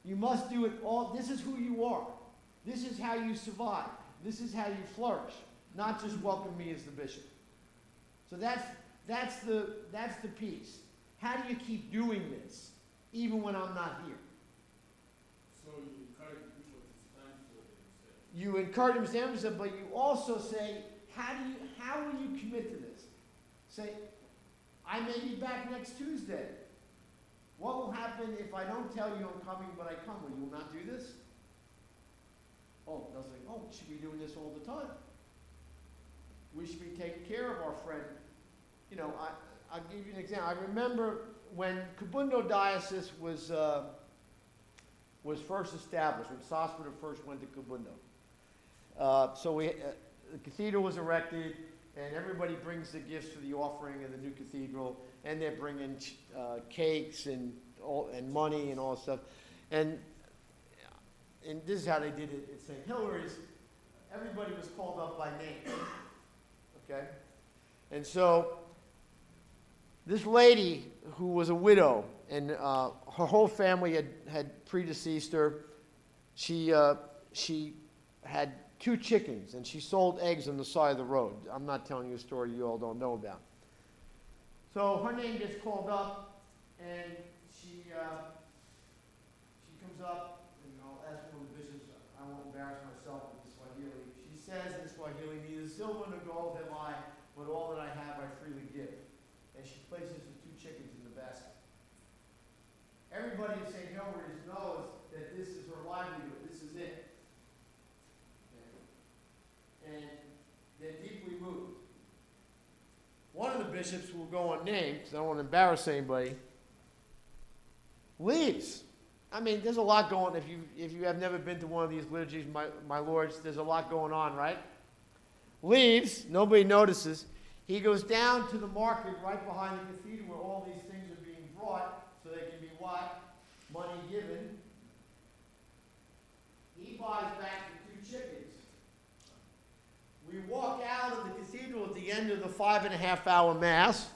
You must do it all. This is who you are. This is how you survive. This is how you flourish. Not just welcome me as the bishop. So that's the piece. How do you keep doing this even when I'm not here? So you encourage people to stand for themselves. You encourage them to stand for themselves, but you also say, how will you commit to this? Say, I may be back next Tuesday. What will happen if I don't tell you I'm coming, but I come? Will you not do this? Oh, they'll say, oh, we should be doing this all the time. We should be taking care of our friend. I'll give you an example. I remember when Kabundo Diocese was first established, when Sospeter first went to Kabundo. The cathedral was erected, and everybody brings the gifts for the offering of the new cathedral, and they're bringing cakes and money and all that stuff. And this is how they did it at St. Hilary's. Everybody was called up by name. Okay? And so this lady who was a widow, and her whole family had predeceased her, she had 2 chickens, and she sold eggs on the side of the road. I'm not telling you a story you all don't know about. So her name gets called up, and she comes up, and I'll ask one of the bishops, I won't embarrass myself with the Swahili. She says in Swahili, neither silver nor gold have I, but all that I have I freely give. And she places the 2 chickens in the basket. Everybody in St. Hilary's knows that this is her livelihood. This is it. And they're deeply moved. One of the bishops, who will go unnamed, because I don't want to embarrass anybody, leaves. I mean, there's a lot going on. If you have never been to one of these liturgies, my lords, there's a lot going on, right? Leaves, nobody notices. He goes down to the market right behind the cathedral where all these things are being brought so they can be what? Money given. He buys back the 2 chickens. We walk out of the cathedral at the end of the 5.5-hour Mass.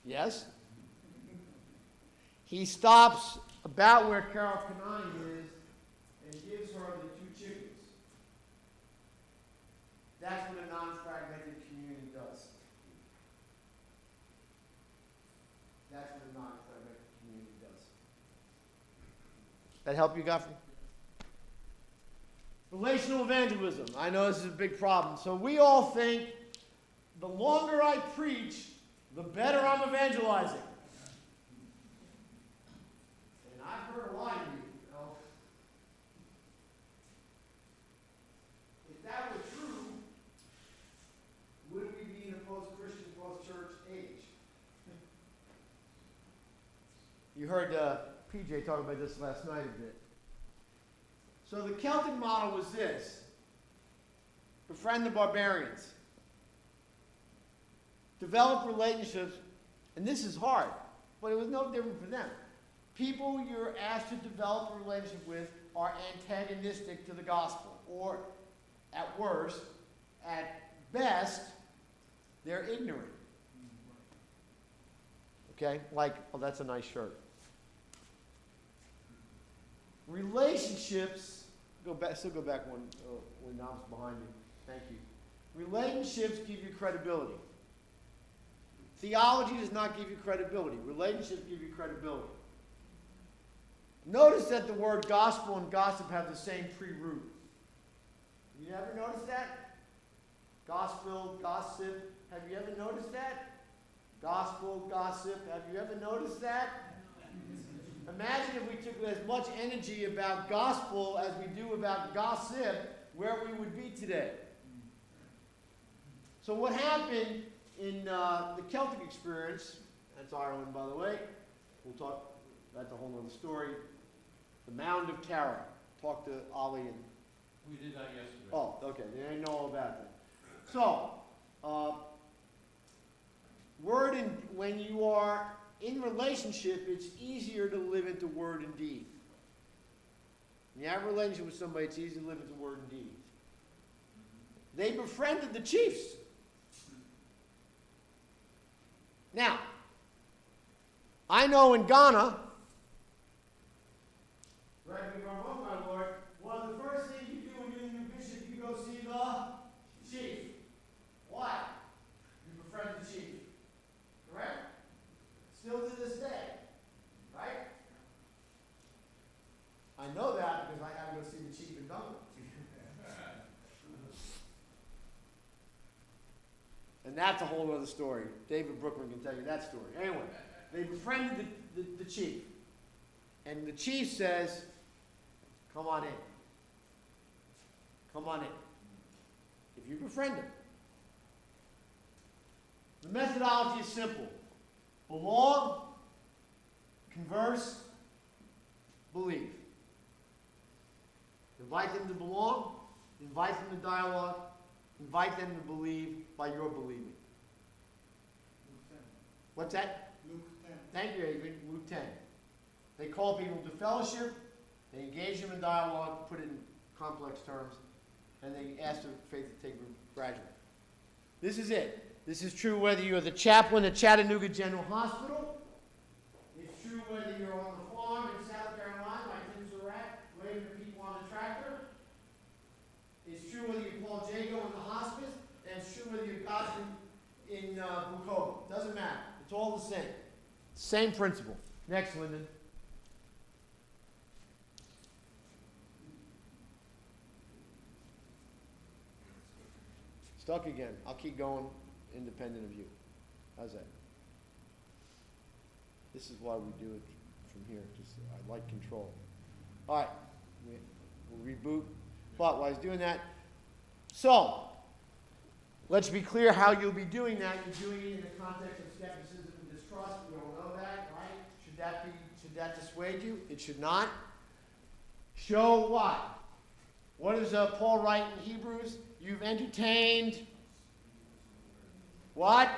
Yes? He stops about where Carol Kanani is and gives her the 2 chickens. That's what a non-fragmented communion does. That's what a non-fragmented communion does. That help you, Godfrey? Relational evangelism. I know this is a big problem. So we all think the longer I preach, the better I'm evangelizing. And I've heard a lot of you know. If that were true, would we be in a post-Christian, post-church age? You heard PJ talk about this last night a bit. So the Celtic model was this: befriend the barbarians, develop relationships, and this is hard, but it was no different for them. People you're asked to develop a relationship with are antagonistic to the gospel, or at worst, at best, they're ignorant. Okay? Like, oh, that's a nice shirt. Relationships, go back when Dom's behind me. Thank you. Relationships give you credibility. Theology does not give you credibility. Relationships give you credibility. Notice that the word gospel and gossip have the same pre-root. You ever noticed that? Gospel, gossip. Have you ever noticed that? Gospel, gossip. Have you ever noticed that? Imagine if we took as much energy about gospel as we do about gossip, where we would be today. So what happened in the Celtic experience, that's Ireland, by the way. We'll talk, that's a whole other story. The Mound of Tara. Talk to Ollie and... We did that yesterday. Oh, okay. They know all about that. So, when you are in relationship, it's easier to live into word and deed. When you have a relationship with somebody, it's easy to live into word and deed. They befriended the chiefs. Now, I know in Ghana, correct me if I'm wrong, my Lord, one of the first things you do when you're the new bishop, you go see the chief. Why? You befriend the chief. Correct? Still to this day. Right? I know that because I got to go see the chief in Dublin. And that's a whole other story. David Brookman can tell you that story. Anyway, they befriended the chief. And the chief says, come on in. Come on in. If you befriend him. The methodology is simple. Belong, converse, believe. Invite them to belong, invite them to dialogue, invite them to believe by your believing. Luke 10. What's that? Luke 10. Thank you, Adrian. Luke 10. They call people to fellowship, they engage them in dialogue, put it in complex terms, and they ask their faith to take root gradually. This is it. This is true whether you're the chaplain at Chattanooga General Hospital. It's true whether you're on the farm in South Carolina, like Tim Surratt, waving to people on the tractor. It's true whether you're Paul Jago in the hospice, and it's true whether you're Godfrey in Bukoba. Doesn't matter. It's all the same. Same principle. Next, Lyndon. Stuck again. I'll keep going independent of you. How's that? This is why we do it from here. Just I like control. All right. We'll reboot. But while he's doing that, so let's be clear how you'll be doing that. You're doing it in the context of skepticism and distrust. We all know that, right? Should that dissuade you? It should not. Show what? What does Paul write in Hebrews? You've entertained what?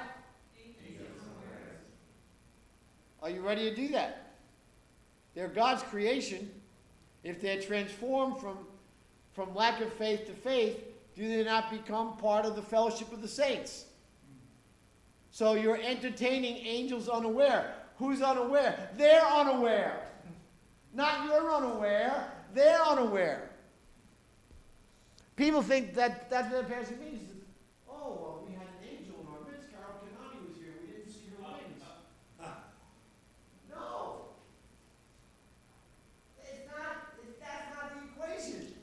Are you ready to do that? They're God's creation. If they're transformed from lack of faith to faith, do they not become part of the fellowship of the saints? So you're entertaining angels unaware. Who's unaware? They're unaware. Not you're unaware. They're unaware. People think that that's what the passage means. Oh, well, we had an angel in our midst. Carol Kanani was here. We didn't see her wings. No. That's not the equation.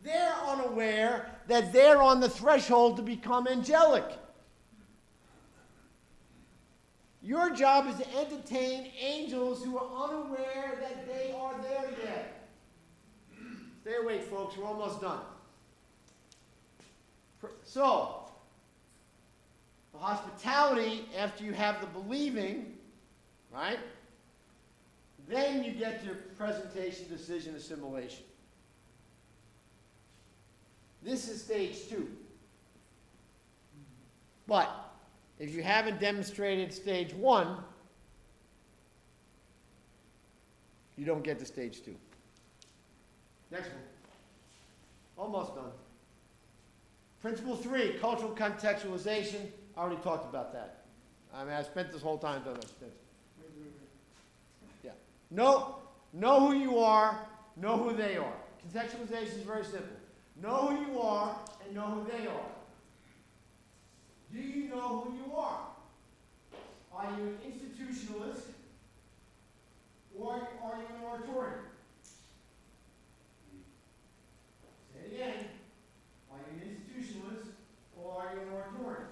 They're unaware that they're on the threshold to become angelic. Your job is to entertain angels who are unaware that they are there yet. Stay awake, folks. We're almost done. So, the hospitality, after you have the believing, right? Then you get to presentation, decision, assimilation. This is stage 2. But if you haven't demonstrated stage 1, you don't get to stage 2. Next one. Almost done. Principle 3, cultural contextualization. I already talked about that. I mean, I spent this whole time talking about this. Yeah. Know who you are, know who they are. Contextualization is very simple. Know who you are and know who they are. Do you know who you are? Are you an institutionalist or are you an oratorian? Say it again. Are you an institutionalist or are you an oratorian?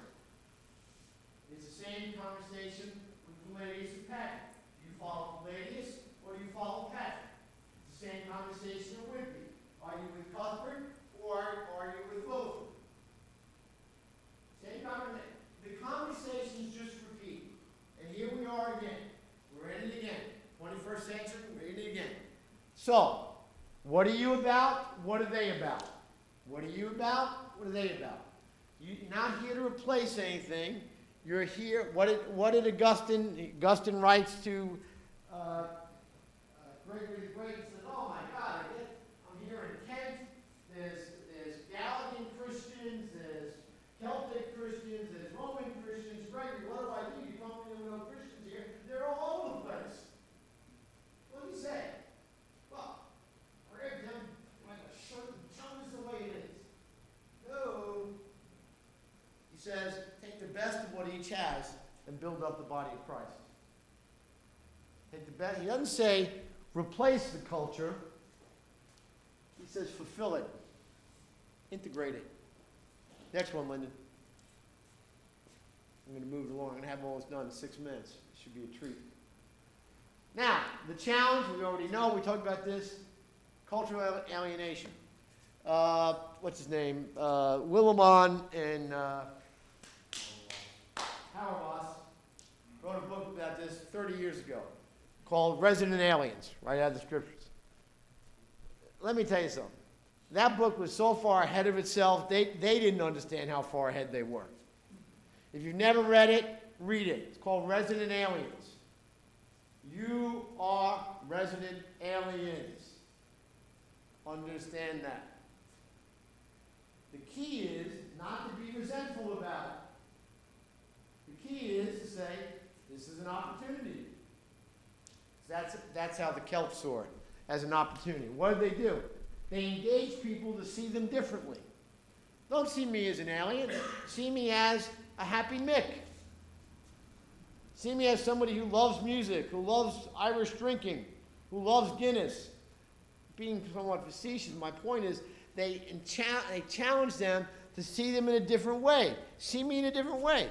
It's the same conversation with Palladius and Patrick. Do you follow Palladius or do you follow Patrick? It's the same conversation with Whitby. Are you with Cuthbert or are you with Wilford? Same conversation. The conversations just repeat. And here we are again. We're in it again. 21st century, we're in it again. So, what are you about? What are they about? What are you about? What are they about? You're not here to replace anything. You're here. What did Augustine writes to Gregory the Great? He says, "Oh my God, I'm here in Kent. There's Gallican Christians. There's Celtic Christians. There's Roman Christians. Gregory, what do I do? You don't really know Christians here. They're all over the place. What do you say? Well, forgive them like a shirt and tell us the way it is. No. He says, take the best of what each has and build up the body of Christ. Take the best. He doesn't say replace the culture. He says fulfill it. Integrate it. Next one, Lyndon. I'm going to move it along. I'm going to have all this done in 6 minutes. It should be a treat. Now, the challenge, we already know, we talked about this, cultural alienation. What's his name? Willimon and Hauerwas wrote a book about this 30 years ago called Resident Aliens, right out of the scriptures. Let me tell you something. That book was so far ahead of itself, they didn't understand how far ahead they were. If you've never read it, read it. It's called Resident Aliens. You are resident aliens. Understand that. The key is not to be resentful about it. The key is to say, this is an opportunity. That's how the Celts saw it, as an opportunity. What did they do? They engage people to see them differently. Don't see me as an alien. See me as a happy Mick. See me as somebody who loves music, who loves Irish drinking, who loves Guinness. Being somewhat facetious, my point is they challenge them to see them in a different way. See me in a different way.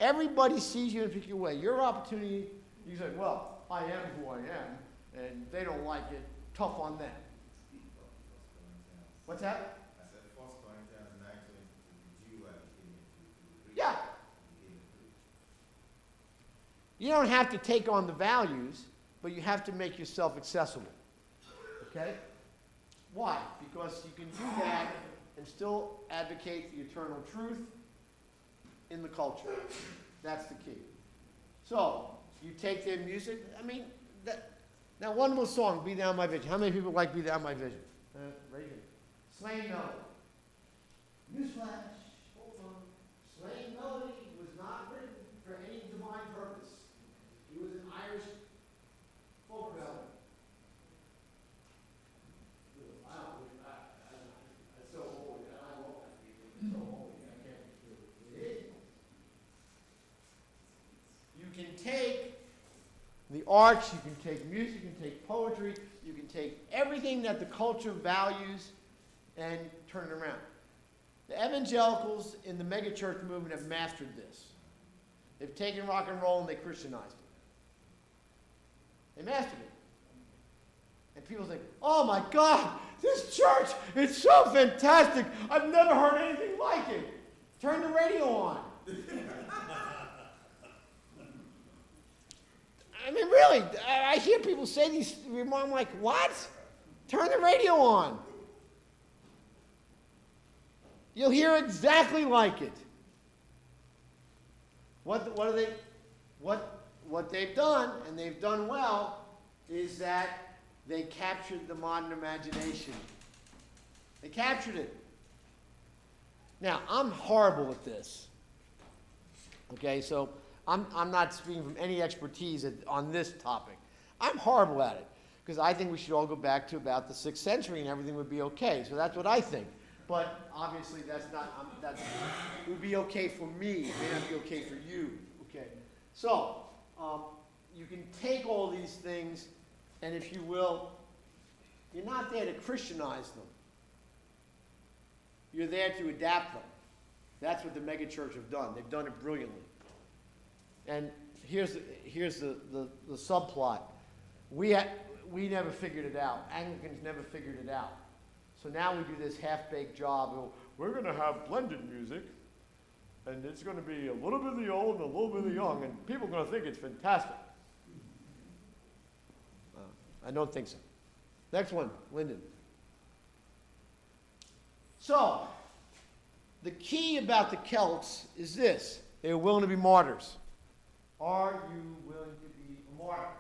Everybody sees you in a particular way. Your opportunity, you say, well, I am who I am, and they don't like it. Tough on them. What's that? I said 1 Corinthians 9:20, the Jew and the Greek. Yeah. You don't have to take on the values, but you have to make yourself accessible. Okay? Why? Because you can do that and still advocate the eternal truth in the culture. That's the key. So, you take their music. I mean, now one more song, Be Thou My Vision. How many people like Be Thou My Vision? Right here. Slain Melody. Newsflash, hold on. Slain Melody was not written for any divine purpose. He was an Irish folk ballad. Wow, that's so holy. I love that people. It's so holy. I can't do it. It is. You can take the arts, you can take music, you can take poetry, you can take everything that the culture values and turn it around. The evangelicals in the megachurch movement have mastered this. They've taken rock and roll and they Christianized it. They mastered it. And people think, oh my God, this church is so fantastic. I've never heard anything like it. Turn the radio on. I mean, really, I hear people say these remarks, I'm like, what? Turn the radio on. You'll hear exactly like it. What they've done, and they've done well, is that they captured the modern imagination. They captured it. Now, I'm horrible at this. Okay, so I'm not speaking from any expertise on this topic. I'm horrible at it because I think we should all go back to about the 6th century and everything would be okay. So that's what I think. But obviously that would be okay for me. It may not be okay for you. Okay. So you can take all these things and, if you will, you're not there to Christianize them. You're there to adapt them. That's what the megachurch have done. They've done it brilliantly. And here's the subplot. We never figured it out. Anglicans never figured it out. So now we do this half-baked job. We're going to have blended music, and it's going to be a little bit of the old and a little bit of the young, and people are going to think it's fantastic. I don't think so. Next one, Lyndon. So, the key about the Celts is this. They were willing to be martyrs. Are you willing to be a martyr?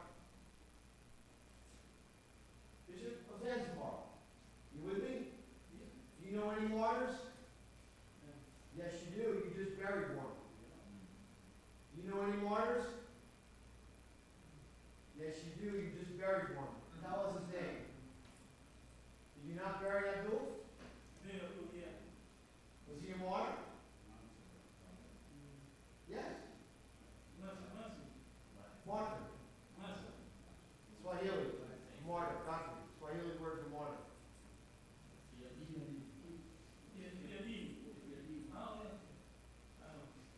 Bishop of Zanzibar, you with me? Do you know any martyrs? Yes, you do. You just buried one. Do you know any martyrs? Yes, you do. You just buried one. Tell us his name. Did you not bury Abdul? Was he a martyr? Yes. Martyr. Swahili. Martyr. Country. Swahili word for martyr.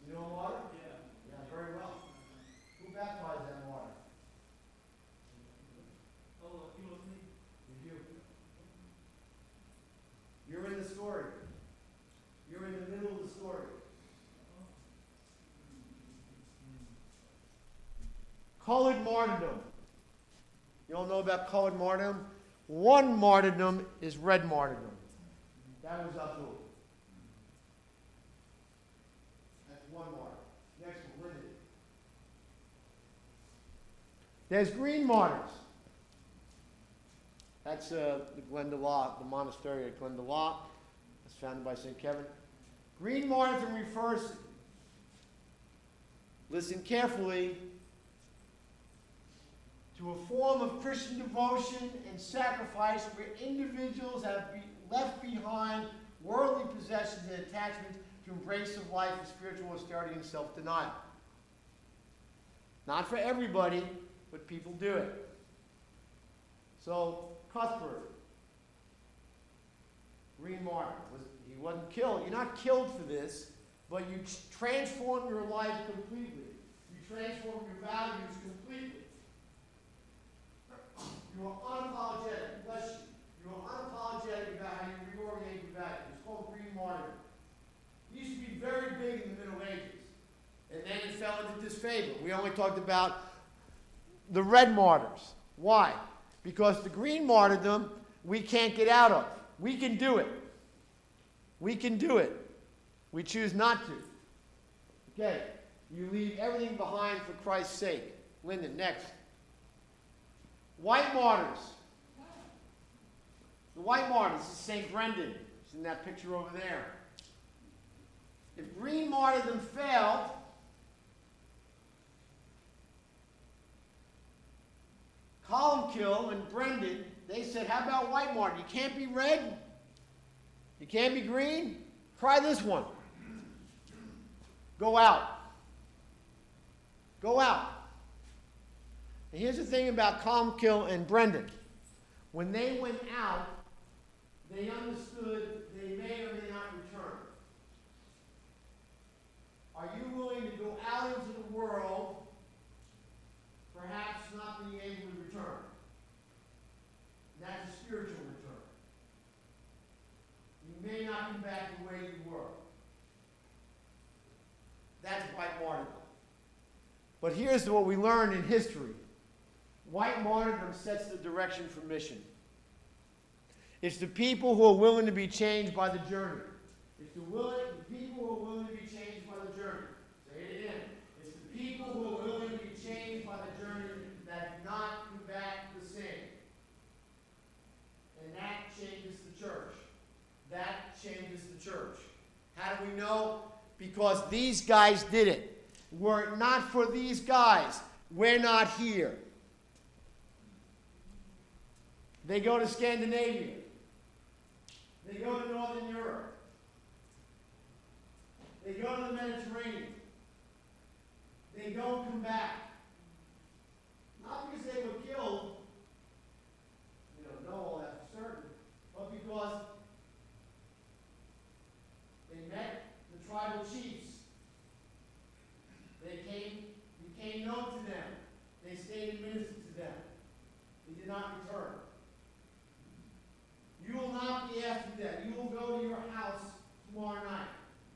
You know a martyr? Yeah, very well. Who baptized that martyr? You do. You're in the story. You're in the middle of the story. Colored martyrdom. You all know about colored martyrdom? One martyrdom is red martyrdom. That was Abdul. That's one martyr. Next one, Lyndon. There's green martyrs. That's the Glendalough, the monastery at Glendalough. That's founded by St. Kevin. Green martyrdom refers, listen carefully, to a form of Christian devotion and sacrifice where individuals have left behind worldly possessions and attachments to embrace of life of spiritual austerity and self-denial. Not for everybody, but people do it. So, Cuthbert, green martyr, he He wasn't killed. You're not killed for this, but you transform your life completely. You transform your values completely. You are unapologetic. Bless you. You are unapologetic about how you reorient your values. It's called green martyrdom. It used to be very big in the Middle Ages. And then it fell into disfavor. We only talked about the red martyrs. Why? Because the green martyrdom we can't get out of. We can do it. We can do it. We choose not to. Okay. You leave everything behind for Christ's sake. Lyndon, next. White martyrs. The white martyrs is St. Brendan. It's in that picture over there. If green martyrdom failed, Columkill and Brendan, they said, how about white martyr? You can't be red. You can't be green. Try this one. Go out. Go out. And here's the thing about Columkill and Brendan. When they went out, they understood they may or may not return. Are you willing to go out into the world, perhaps not being able to return? That's a spiritual return. You may not come back the way you were. That's white martyrdom. But here's what we learned in history. White martyrdom sets the direction for mission. It's the people who are willing to be changed by the journey. It's the people who are willing to be changed by the journey. Say it again. It's the people who are willing to be changed by the journey that do not come back the same. And that changes the church. That changes the church. How do we know? Because these guys did it. Were it not for these guys, we're not here. They go to Scandinavia. They go to Northern Europe. They go to the Mediterranean. They don't come back. Not because they were killed, we don't know all that for certain, but because they met the tribal chiefs. They became known to them. They stayed and ministered to them. They did not return. You will not be after that. You will go to your house tomorrow night.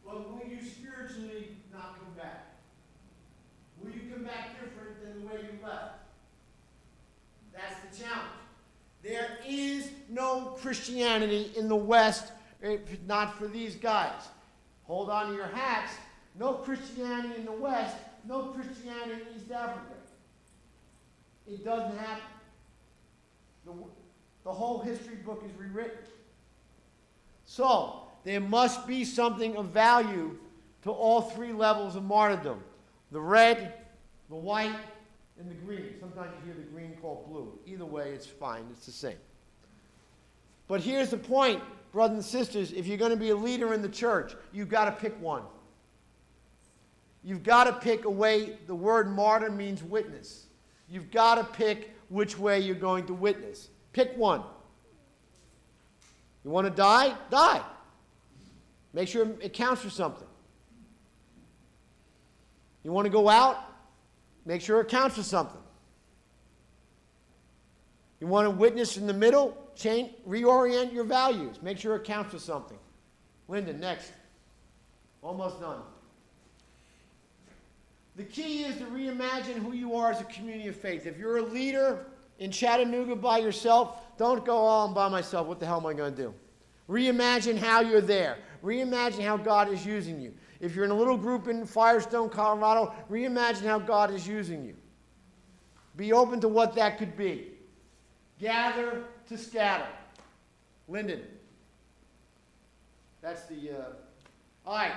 But will you spiritually not come back? Will you come back different than the way you left? That's the challenge. There is no Christianity in the West if not for these guys. Hold on to your hats. No Christianity in the West, no Christianity in East Africa. It doesn't happen. The whole history book is rewritten. So, there must be something of value to all three levels of martyrdom. The red, the white, and the green. Sometimes you hear the green called blue. Either way, it's fine. It's the same. But here's the point, brothers and sisters. If you're going to be a leader in the church, you've got to pick one. You've got to pick a way. The word martyr means witness. You've got to pick which way you're going to witness. Pick one. You want to die? Die. Make sure it counts for something. You want to go out? Make sure it counts for something. You want to witness in the middle? Reorient your values. Make sure it counts for something. Linda, next. Almost done. The key is to reimagine who you are as a community of faith. If you're a leader in Chattanooga by yourself, don't go, oh, I'm by myself. What the hell am I going to do? Reimagine how you're there. Reimagine how God is using you. If you're in a little group in Firestone, Colorado, reimagine how God is using you. Be open to what that could be. Gather to scatter. Lyndon. That's the... All right.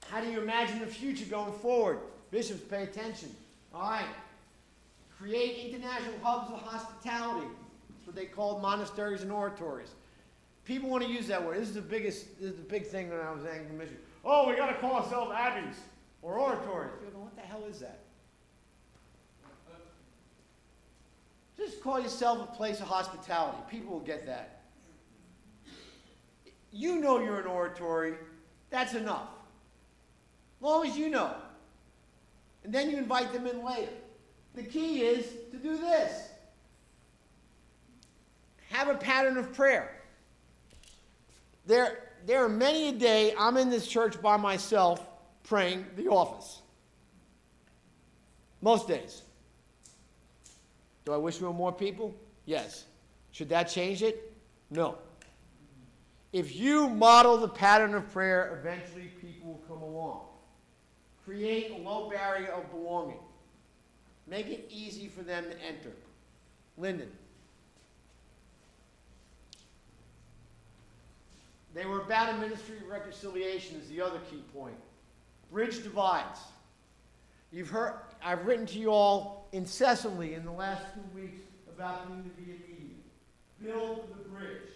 How do you imagine the future going forward? Bishops, pay attention. All right. Create international hubs of hospitality. That's what they called monasteries and oratories. People want to use that word. This is the big thing when I was Anglican mission. Oh, we got to call ourselves abbeys or oratories. People go, what the hell is that? Just call yourself a place of hospitality. People will get that. you know you're an oratory, that's enough. As long as you know. And then you invite them in later. The key is to do this. Have a pattern of prayer. There are many a day I'm in this church by myself praying the office. Most days. Do I wish there were more people? Yes. Should that change it? No. If you model the pattern of prayer, eventually people will come along. Create a low barrier of belonging. Make it easy for them to enter. Lyndon. They were about a ministry of reconciliation is the other key point. Bridge divides. You've heard, I've written to you all incessantly in the last 2 weeks about needing to be immediate. Build the bridge.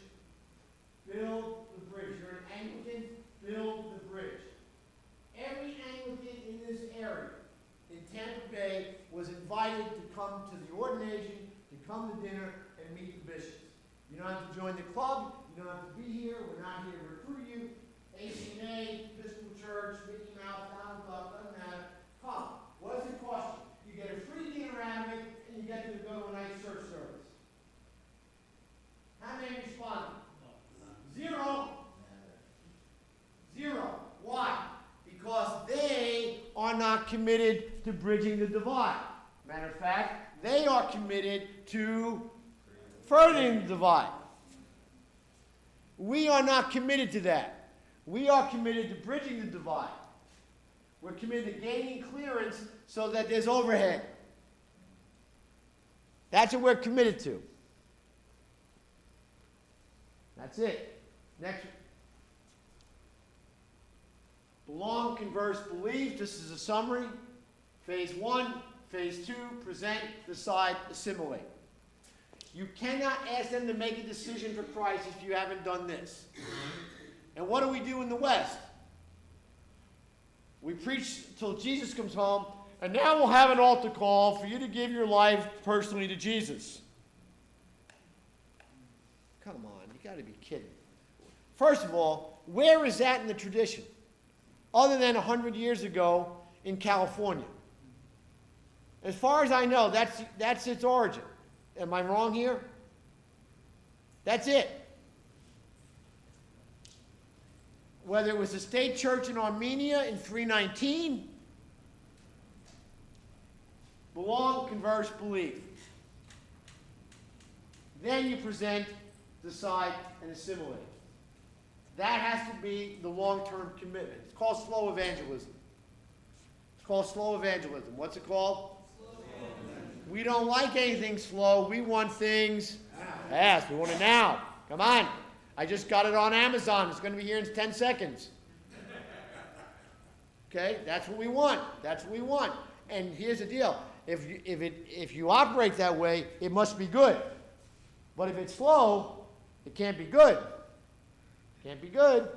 Build the bridge. You're an Anglican, build the bridge. Every Anglican in this area, in Tampa Bay, was invited to come to the ordination, to come to dinner, and meet the bishops. You don't have to join the club, you don't have to be here, we're not here to recruit you. ACNA, Episcopal Church, Mickey Mouse, Donald Duck, doesn't matter. Come. What does it cost you? You get a free dinner out of it, and you get to go to a nice church service. How many responded? Zero. Zero. Why? Because they are not committed to bridging the divide. Matter of fact, they are committed to furthering the divide. We are not committed to that. We are committed to bridging the divide. We're committed to gaining clearance so that there's overhead. That's what we're committed to. That's it. Next. Belong, converse, believe. This is a summary. Phase 1, phase 2, present, decide, assimilate. You cannot ask them to make a decision for Christ if you haven't done this. And what do we do in the West? We preach till Jesus comes home, and now we'll have an altar call for you to give your life personally to Jesus. Come on, you got to be kidding. First of all, where is that in the tradition? Other than 100 years ago in California. As far as I know, that's its origin. Am I wrong here? That's it. Whether it was a state church in Armenia in 319, belong, converse, believe. Then you present, decide, and assimilate. That has to be the long-term commitment. It's called slow evangelism. It's called slow evangelism. What's it called? We don't like anything slow. We want things fast. We want it now. Come on. I just got it on Amazon. It's going to be here in 10 seconds. Okay? That's what we want. That's what we want. And here's the deal. If you operate that way, it must be good. But if it's slow, it can't be good. Can't be good.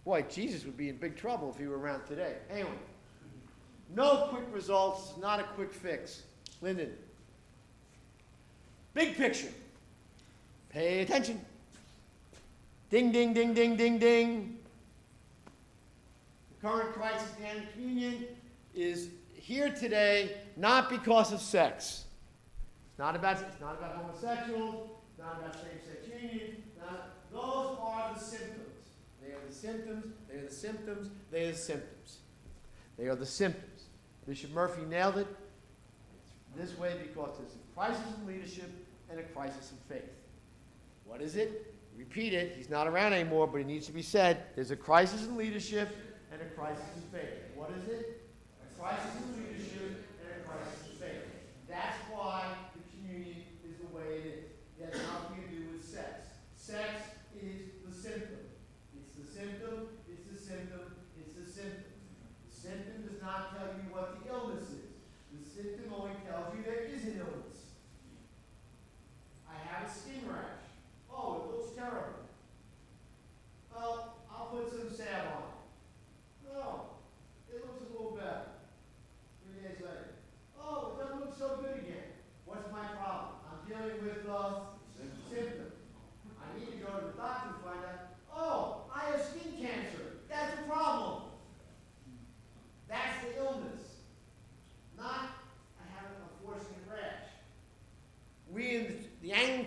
Boy, Jesus would be in big trouble if he were around today. Anyway. No quick results, not a quick fix. Lyndon. Big picture. Pay attention. Ding, ding, ding, ding, ding, ding. The current crisis in the Anglican Communion is here today not because of sex. It's not about homosexuals, not about same-sex unions. Those are the symptoms. They are the symptoms, they are the symptoms, they are the symptoms. They are the symptoms. Bishop Murphy nailed it. It's this way because there's a crisis in leadership and a crisis in faith. What is it? Repeat it. He's not around anymore, but it needs to be said. There's a crisis in leadership and a crisis in faith. What is it? A crisis in leadership and a crisis in faith. That's why the communion is the way it is. It has nothing to do with sex. Sex is the symptom. It's the symptom, it's the symptom, it's the symptom. The symptom does not tell you what the illness is. The symptom only tells you there is an illness. I have a skin rash. Oh, it looks terrible. Well, I'll put some salve on it. No, it looks a little better.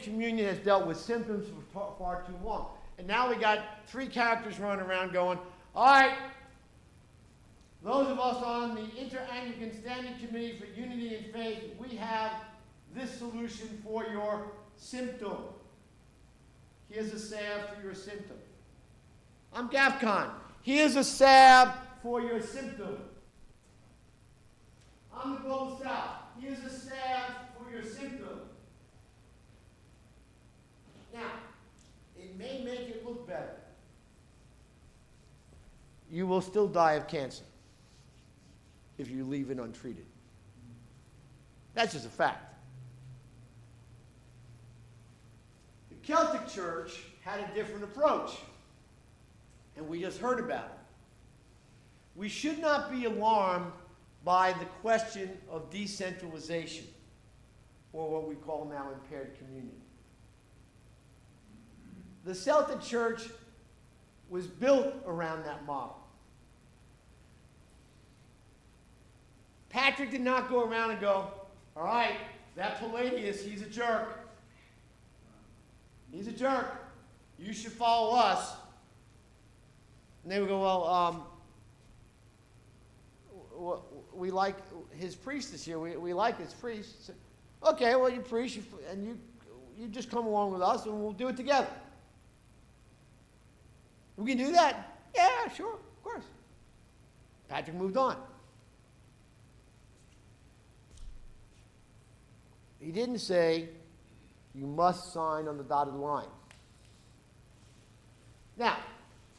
communion has dealt with symptoms for far too long. And now we got three characters running around going, all right, those of us on the Inter-Anglican Standing Committee for Unity and Faith, we have this solution for your symptom. Here's a salve for your symptom. I'm GAFCON. Here's a salve for your symptom. I'm the Global South. Here's a salve for your symptom. Now, it may make it look better. You will still die of cancer if you leave it untreated. That's just a fact. The Celtic Church had a different approach, and we just heard about it. We should not be alarmed by the question of decentralization, or what we call now impaired communion. The Celtic Church was built around that model. Patrick did not go around and go, all right, that Palladius, he's a jerk. He's a jerk. You should follow us. And they would go, well, we like his priest this year. We like his priest. So, okay, well, you preach, and you just come along with us, and we'll do it together. We can do that? Yeah, sure, of course. Patrick moved on. He didn't say, you must sign on the dotted line. Now,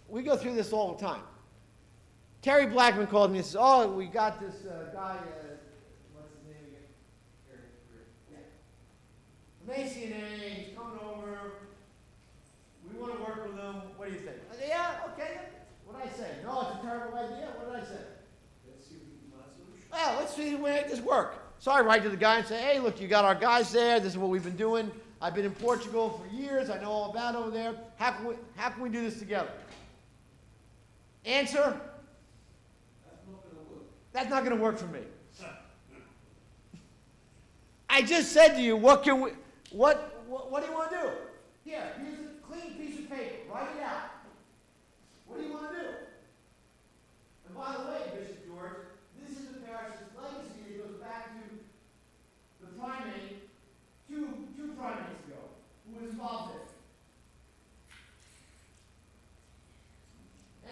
we go through this all the time. Terry Blackman called me and says, oh, we got this guy, what's his name again? Mason, he's coming over. We want to work with him. What do you think? I said, yeah, okay. What did I say? No, it's a terrible idea. What did I say? Let's see if we can find a solution. Well, let's see if we make this work. So I write to the guy and say, hey, look, you got our guys there. This is what we've been doing. I've been in Portugal for years. I know all about over there. How can we do this together? Answer? That's not gonna work. That's not going to work for me. I just said to you, what do you want to do? Here's a clean piece of paper. Write it out. What do you want to do? And by the way, Bishop George, this is the parish's legacy. It goes back to the primate, two primates ago, who was involved in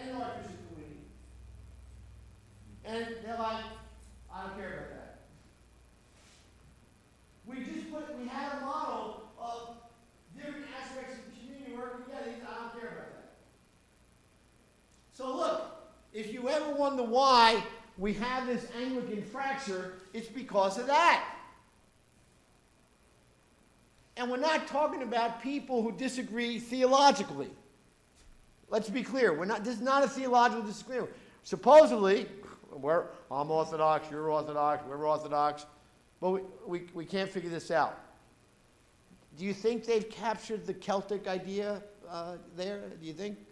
it. And Archbishop Queen. And they're like, I don't care about that. We had a model of different aspects of the community working together. I don't care about that. So look, if you ever wonder why we have this Anglican fracture, it's because of that. And we're not talking about people who disagree theologically. Let's be clear. This is not a theological disagreement. Supposedly, I'm Orthodox, you're Orthodox, we're Orthodox, but we can't figure this out. Do you think they've captured the Celtic idea there? Do you think? No.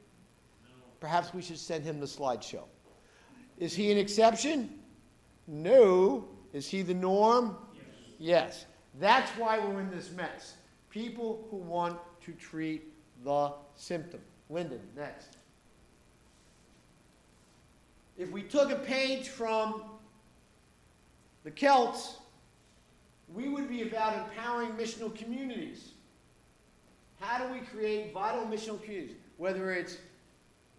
Perhaps we should send him the slideshow. Is he an exception? No. Is he the norm? Yes. Yes. That's why we're in this mess. People who want to treat the symptom. Lyndon, next. If we took a page from the Celts, we would be about empowering missional communities. How do we create vital missional communities? Whether it's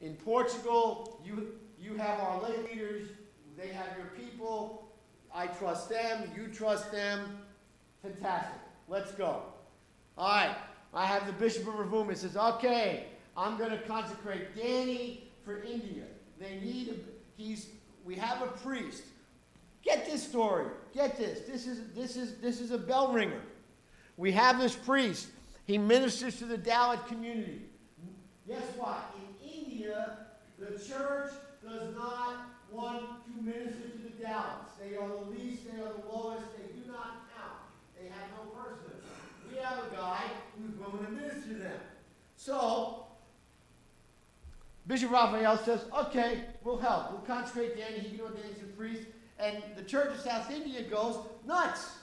in Portugal, you have our lay leaders, they have your people, I trust them, you trust them. Fantastic. Let's go. All right. I have the Bishop of Rovuma. He says, okay, I'm going to consecrate Danny for India. They need we have a priest. Get this story. Get this. This is a bell ringer. We have this priest. He ministers to the Dalit community. Guess what? In India, the church does not want to minister to the Dalits. They are the least, they are the lowest, they do not count. They have no personhood. We have a guy who's willing to minister to them. So, Bishop Raphael says, okay, we'll help. We'll consecrate Danny, he can ordain as a priest. And the Church of South India goes nuts.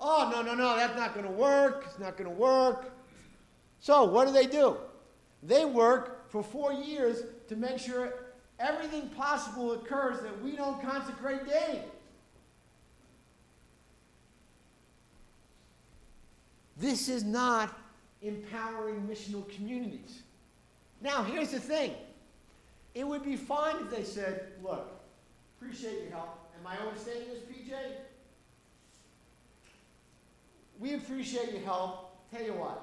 Oh, no, that's not going to work. It's not going to work. So what do? They work for 4 years to make sure everything possible occurs that we don't consecrate gain. This is not empowering missional communities. Now, here's the thing. It would be fine if they said, look, appreciate your help. Am I overstating this, PJ? We appreciate your help. Tell you what,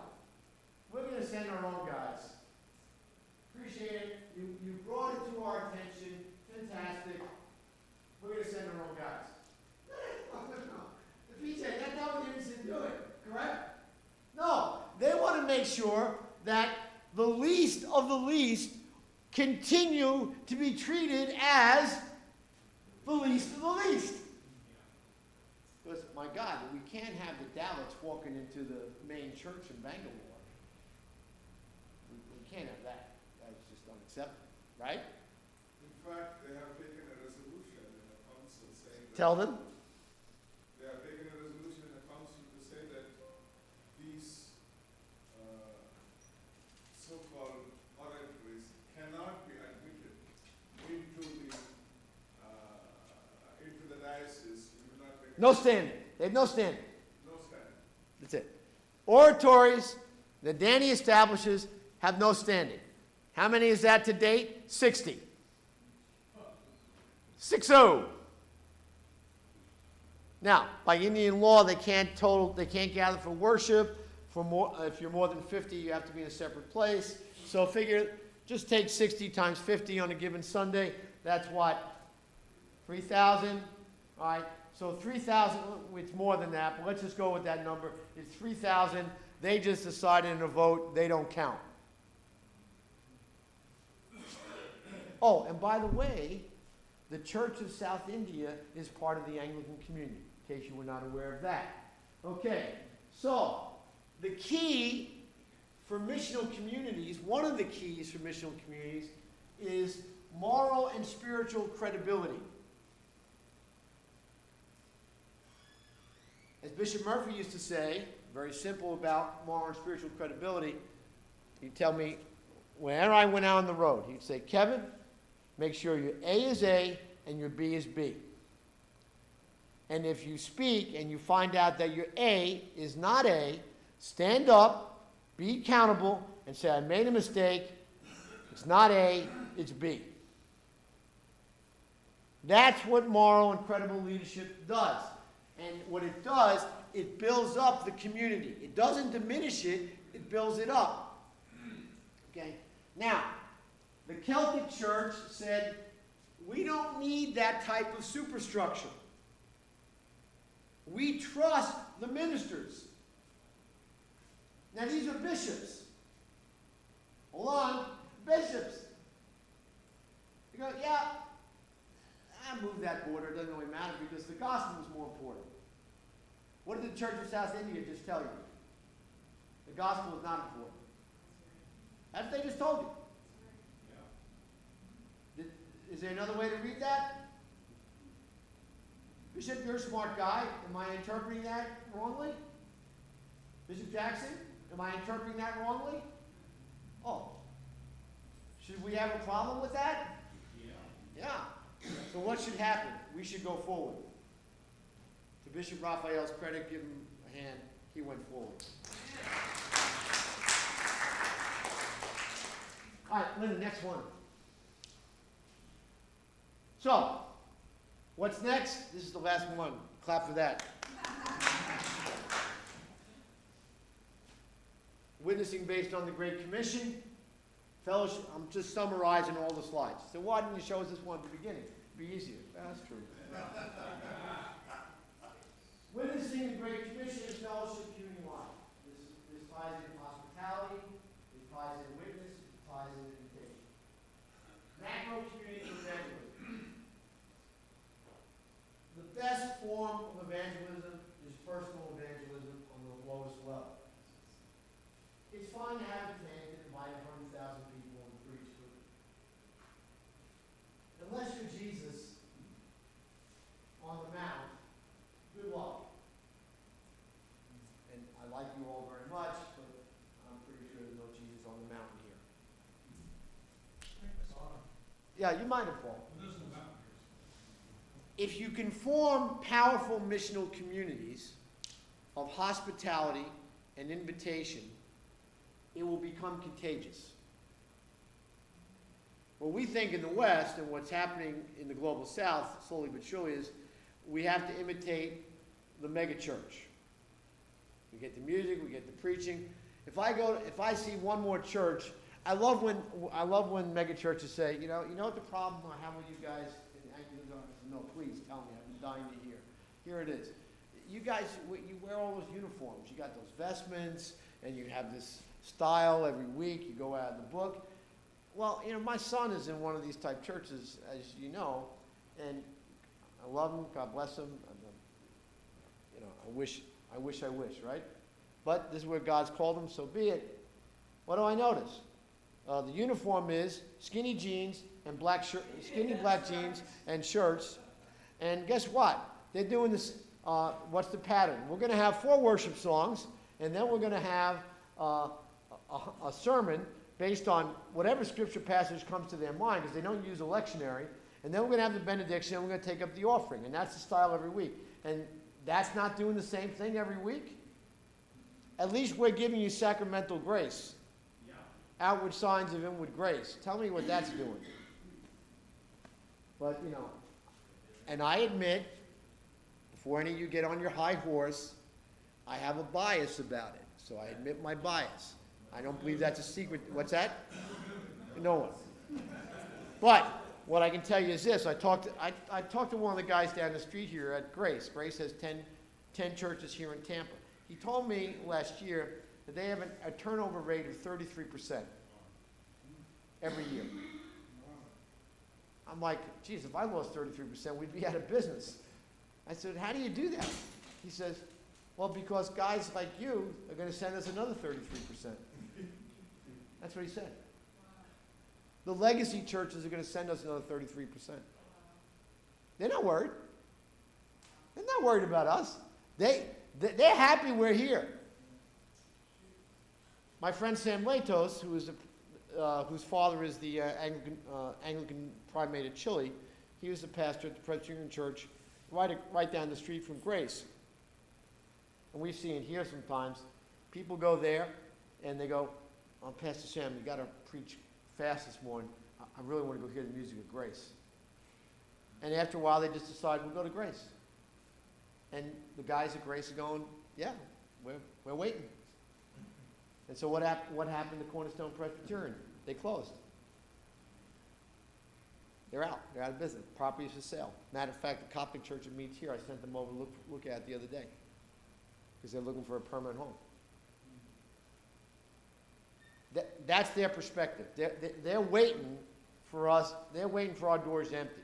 we're going to send our own guys. Appreciate it. You brought it to our attention. Fantastic. We're going to send our own guys. No. The PJ, that's not what you're interested in doing, correct? No. They want to make sure that the least of the least continue to be treated as the least of the least. Because, my God, we can't have the Dalits walking into the main church in Bangalore. We can't have that. That's just unacceptable, right? In fact, they have taken a resolution in the council saying that. Tell them. They have taken a resolution in the council to say that these so-called oratories cannot be admitted into the diocese. We will not recognize. No standing. They have no standing. No standing. That's it. Oratories that Danny establishes have no standing. How many is that to date? 60. 60. Now, by Indian law, they can't gather for worship. If you're more than 50, you have to be in a separate place. So figure, just take 60 times 50 on a given Sunday. That's what? 3,000? All right. So 3,000, it's more than that, but let's just go with that number. It's 3,000. They just decided in a vote they don't count. Oh, and by the way, the Church of South India is part of the Anglican community, in case you were not aware of that. Okay, so the key for missional communities, one of the keys for missional communities is moral and spiritual credibility. As Bishop Murphy used to say, very simple about moral and spiritual credibility, he'd tell me, whenever I went out on the road, he'd say, Kevin, make sure your A is A and your B is B. And if you speak and you find out that your A is not A, stand up, be accountable, and say, I made a mistake. It's not A, it's B. That's what moral and credible leadership does. And what it does, it builds up the community. It doesn't diminish it, it builds it up. Okay? Now, the Celtic Church said, we don't need that type of superstructure. We trust the ministers. Now, these are bishops. Hold on, bishops. You go, yeah, I moved that border, it doesn't really matter because the gospel is more important. What did the Church of South India just tell you? The gospel is not important. That's what they just told you. Is there another way to read that? Bishop, you're a smart guy. Am I interpreting that wrongly? Bishop Jackson, am I interpreting that wrongly? Oh. Should we have a problem with that? Yeah. So what should happen? We should go forward. To Bishop Raphael's credit, give him a hand. He went forward. All right, Linda, next one. So, what's next? This is the last one. Clap for that. Witnessing based on the Great Commission. Fellowship, I'm just summarizing all the slides. So why didn't you show us this one at the beginning? It'd be easier. That's true. Witnessing the Great Commission is fellowship, community life. This ties into hospitality, it ties into witness, it ties into invitation. Macro community evangelism. The best form of evangelism is personal evangelism on the lowest level. It's fine to have a tent and invite 100,000 people and preach, but unless you're Jesus on the mount, good luck. Yeah, you might have, Paul. Well, there's no boundaries. If you can form powerful missional communities of hospitality and invitation, it will become contagious. What we think in the West and what's happening in the global South, slowly but surely, is we have to imitate the mega church. We get the music, we get the preaching. If I see one more church, I love when mega churches say, you know what the problem I have with you guys in Anglicans are? No, please tell me. I'm dying to hear. Here it is. You guys, you wear all those uniforms. You got those vestments, and you have this style every week. You go out of the book. Well, my son is in one of these type churches, as you know, and I love him. God bless him. I wish, right? But this is where God's called him, so be it. What do I notice? The uniform is skinny jeans and skinny black jeans and shirts. And guess what? They're doing this. What's the pattern? We're going to have 4 worship songs, and then we're going to have a sermon based on whatever scripture passage comes to their mind, because they don't use a lectionary. And then we're going to have the benediction, and we're going to take up the offering. And that's the style every week. And that's not doing the same thing every week. At least we're giving you sacramental grace. Yeah. Outward signs of inward grace. Tell me what that's doing. But, and I admit, before any of you get on your high horse, I have a bias about it. So I admit my bias. I don't believe that's a secret. What's that? No one. But what I can tell you is this. I talked to one of the guys down the street here at Grace. Grace has 10 churches here in Tampa. He told me last year that they have a turnover rate of 33% every year. I'm like, geez, if I lost 33%, we'd be out of business. I said, how do you do that? He says, well, because guys like you are going to send us another 33%. That's what he said. The legacy churches are going to send us another 33%. They're not worried. They're not worried about us. They're happy we're here. My friend Sam Latos, whose father is the Anglican primate of Chile, he was the pastor at the Presbyterian Church right down the street from Grace. And we see it here sometimes. People go there and they go, oh, Pastor Sam, you got to preach fast this morning. I really want to go hear the music of Grace. And after a while, they just decide, we'll go to Grace. And the guys at Grace are going, yeah, we're waiting. And so what happened to Cornerstone Presbyterian? They closed. They're out. They're out of business. Property is for sale. Matter of fact, the Coptic church that meets here, I sent them over to look at it the other day because they're looking for a permanent home. That's their perspective. They're waiting for us. They're waiting for our doors empty.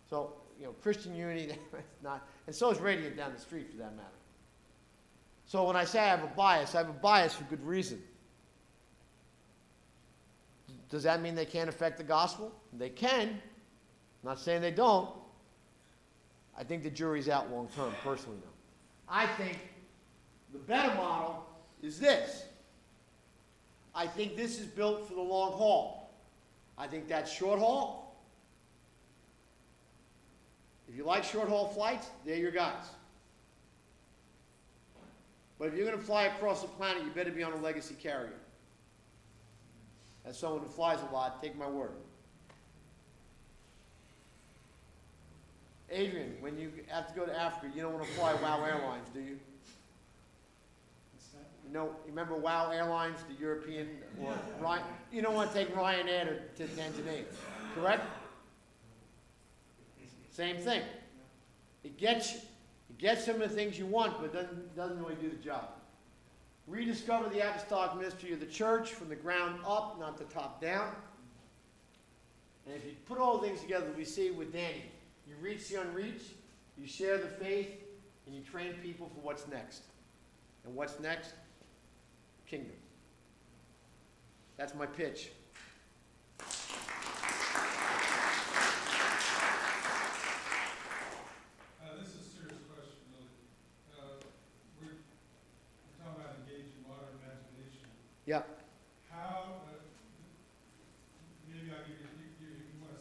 So, Christian Unity, that's not, and so is Radiant down the street for that matter. So when I say I have a bias for good reason. Does that mean they can't affect the gospel? They can. I'm not saying they don't. I think the jury's out long term, personally, though. I think the better model is this. I think this is built for the long haul. I think that's short haul. If you like short haul flights, they're your guys. But if you're going to fly across the planet, you better be on a legacy carrier. As someone who flies a lot, take my word. Adrian, when you have to go to Africa, you don't want to fly WOW Airlines, do you? You remember WOW Airlines, the European, or Ryan? You don't want to take Ryanair to Tanzania, correct? Same thing. It gets some of the things you want, but doesn't really do the job. Rediscover the apostolic ministry of the church from the ground up, not the top down. And if you put all things together, we see with Danny, you reach the unreached, you share the faith, and you train people for what's next. And what's next? Kingdom. That's my pitch. This is a serious question, really. We're talking about engaging modern imagination. Yeah. How, maybe I'll give you want to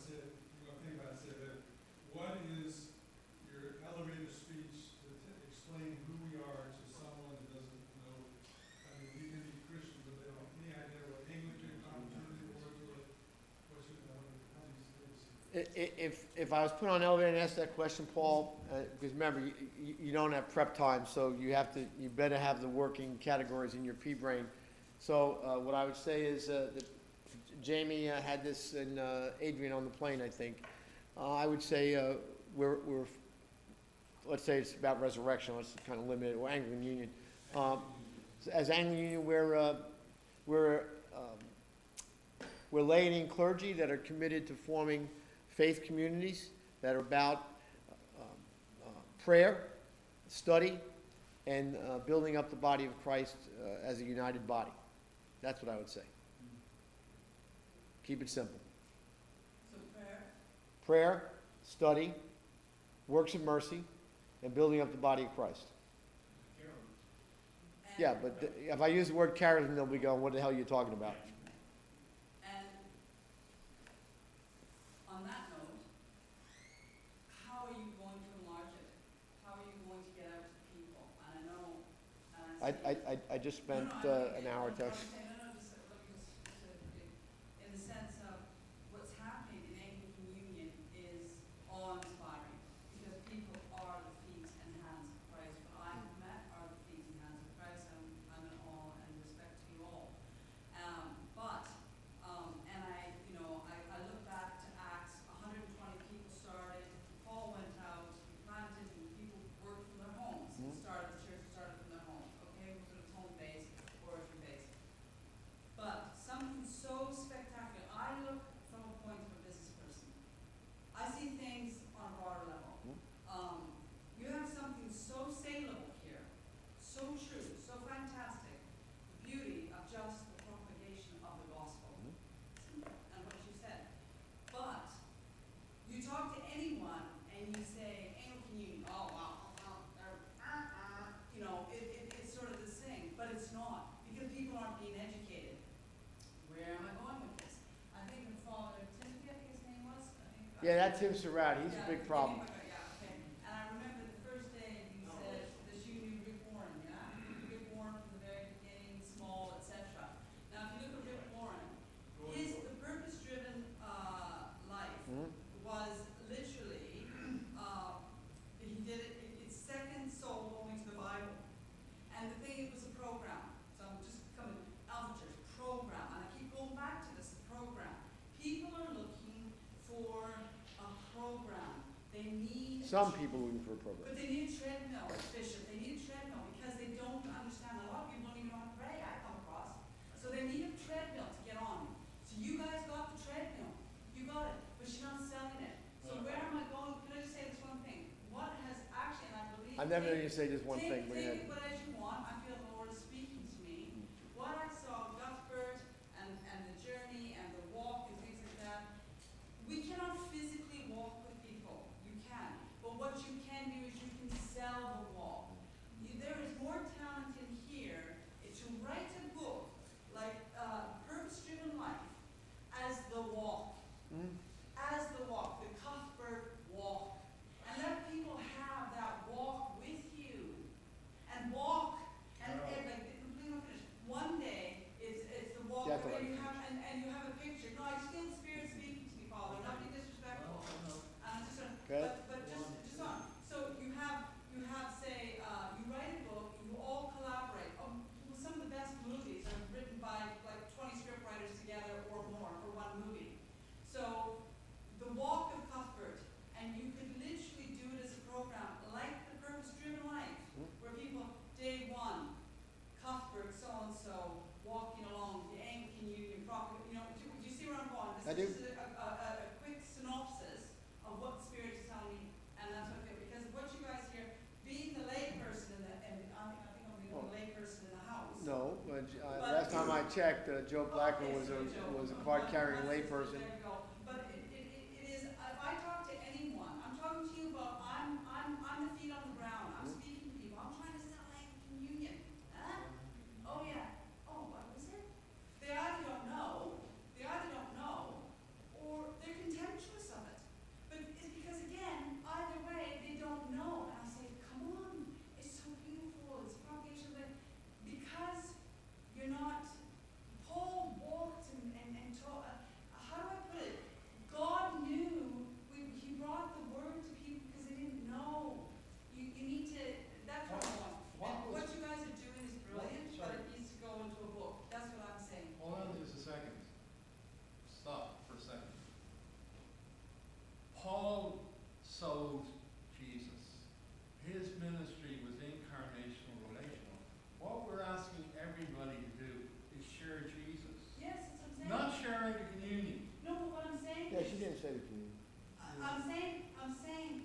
If I was put on elevator and asked that question, Paul, because remember, you don't have prep time, so you better have the working categories in your P-brain. So, what I would say is, that Jamie had this and, Adrian on the plane, I think. I would say, let's say it's about resurrection, let's kind of limit it, or Anglican Union. As Anglican Union, we're laying in clergy that are committed to forming faith communities that are about prayer, study, and building up the body of Christ as a united body. That's what I would say. Keep it simple. So prayer, Prayer, study, works of mercy, and building up the body of Christ. and. Yeah, but if I use the word charism, they'll be going, what the hell are you talking about? And on that note, how are you going to enlarge it? How are you going to get out to people? And I know, and I just spent No, no, an hour no, talking. in the sense of what's happening in Anglican Union is awe-inspiring, because people are the feet and hands of Christ. What I have met are the feet and hands of Christ. I'm in awe and respect to you all. And I look back to Acts, 120 people started, Paul went out, he planted, and people worked from their homes. Mhm. The church started from their homes, okay? Was it a tone-based, origin-based? But something so spectacular, I look from a point of a business person. I see things on a broader level. You have something so saleable here, so true, so fantastic, the beauty of just the propagation of the gospel. Simple, and what you said. But you talk to anyone and you say, Anglican Union, oh, wow, it's sort of this thing, but it's not, because people aren't being educated. Where am I going with this? I think of Father Timothy, I think his name was, Yeah, that's Tim Surratt, he's a big problem. Yeah, okay. And I remember the first day you said that you knew Rick Warren, yeah? Rick Warren from the very beginning, small, etc. Now, if you look at Rick Warren, the purpose-driven life Mhm. was literally, he did it, it's second soul only to the Bible. And the thing, it was a program. So I'm just coming, Alpha Church, program. And I keep going back to this, program. People are looking for a program. They need. Some people looking for a program. But they need a treadmill, Bishop. They need a treadmill because they don't understand. A lot of people don't even know how to pray, I come across. So they need a treadmill to get on. So you guys got the treadmill. You got it. But you're not selling it. So where am I going? Can I just say this one thing? What has actually, and I believe. I'm never going to say just one thing. Take it what as you want. I feel the Lord is speaking to me. What I saw, Cuthbert, and the journey, and the walk, and things like that, we cannot physically walk with people. You can. But what you can do is you can sell the walk. There is more talent in here to write a book like Purpose-Driven Life as the walk. Mhm. As the walk, the Cuthbert walk. And let people have that walk with you. And walk, and like, please don't finish. One day, it's the walk, You have to where let you me have, and you have a picture. No, I just feel the Spirit speaking to me, Father, not being disrespectful. And just, Okay. but just on. So you have, say, you write a book, you all collaborate. Some of the best movies are written by like 20 script writers together or more for one movie. So the walk of Cuthbert, and you could literally do it as a program, like the Purpose-Driven Life, where people, day one, Cuthbert so-and-so, walking along the Anglican Union property, do you see where I'm going? I do. This is a quick synopsis of what the Spirit is telling me, and that's what I feel, because what you guys hear, being the layperson and I think I'm the only layperson in the house. No, last time I checked, Joe Blackman was a card-carrying layperson. There we go. But it is, if I talk to anyone, I'm talking to you about, I'm the feet on the ground. I'm speaking to people. I'm trying to sell Anglican Union. Huh? Oh, yeah. Oh, what was it? They either don't know, or they're contemptuous of it. But it's because, again, either way, they don't know. And I say, come on, it's so beautiful, it's propagation, but because you're not, Paul walked and taught, how do I put it? God say to the community. I'm saying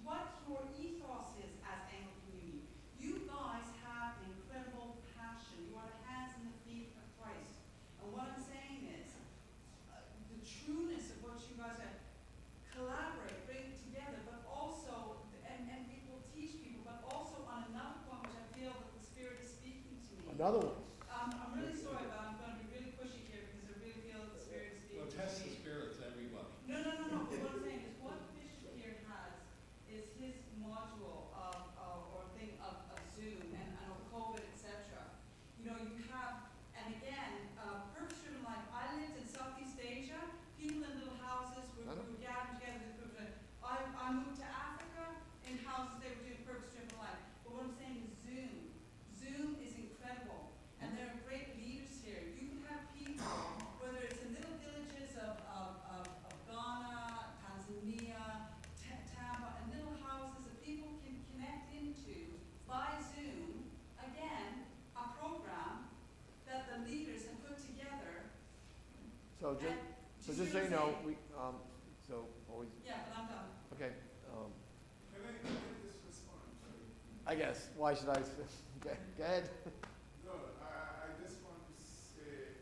what your ethos is as Anglican Union. You guys have an incredible passion. You are the hands and the feet of Christ. And what I'm saying is, the trueness of what you guys are, collaborate, bring it together, but also, and people teach people, but also on another point, which I feel that the Spirit is speaking to me. Another one. I'm really sorry, but I'm going to be really pushy here because I really feel that the Spirit is speaking Well, to test the me. spirits, everybody. No. But what I'm saying is what Bishop here has is his module or thing of Zoom and of COVID, etc. You know, you have, and again, purpose-driven life. I lived in Southeast Asia. People in little houses we were gathering together with purpose. I moved to Africa in houses they were doing purpose-driven life. But what I'm saying is Zoom. Zoom is incredible, and there are great leaders here. You can have people, whether it's in little villages of Ghana, Tanzania, Tampa, and little houses that people can connect into by Zoom. Again, a program that the leaders have put together. So And just do so see you what I'm know, saying? so always, Yeah, but I'm done. okay, Can I just respond? I guess, why should I, okay, go ahead. No, I just want to say,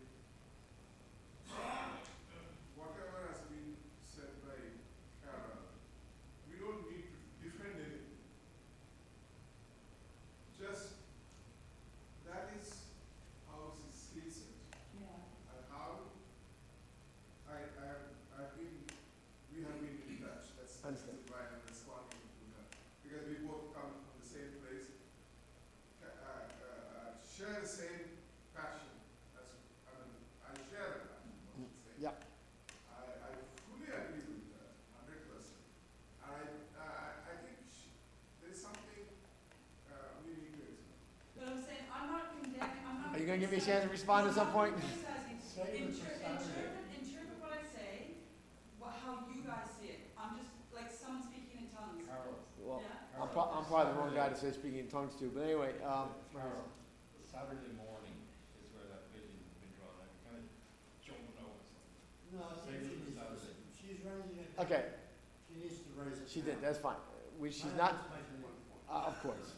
whatever has been said by Carol, we don't need to defend anything. Just, that is how she sees it. Yeah. And how I've been, we have been in touch, that's Understand. why I'm responding to her. Because we both come from the same place, share the same passion, I share that, I should say. Yeah. I fully agree with her, 100%. And I think there's something we need to explain. But I'm saying, I'm not condemning, I'm not. Are you gonna give me a chance to respond at some point? I'm not criticizing. Interpret what I say, how you guys see it. I'm just like someone speaking in tongues. Well, Yeah? I'm probably the wrong guy to say speaking in tongues to, but anyway, Carol, Saturday morning is where that vision's been drawn. I'm kind of jumping over something. No, I Same think with Saturday. she's raising it. okay, She needs to raise it. she did, now. that's fine. She's I'm not, just making one point. of course.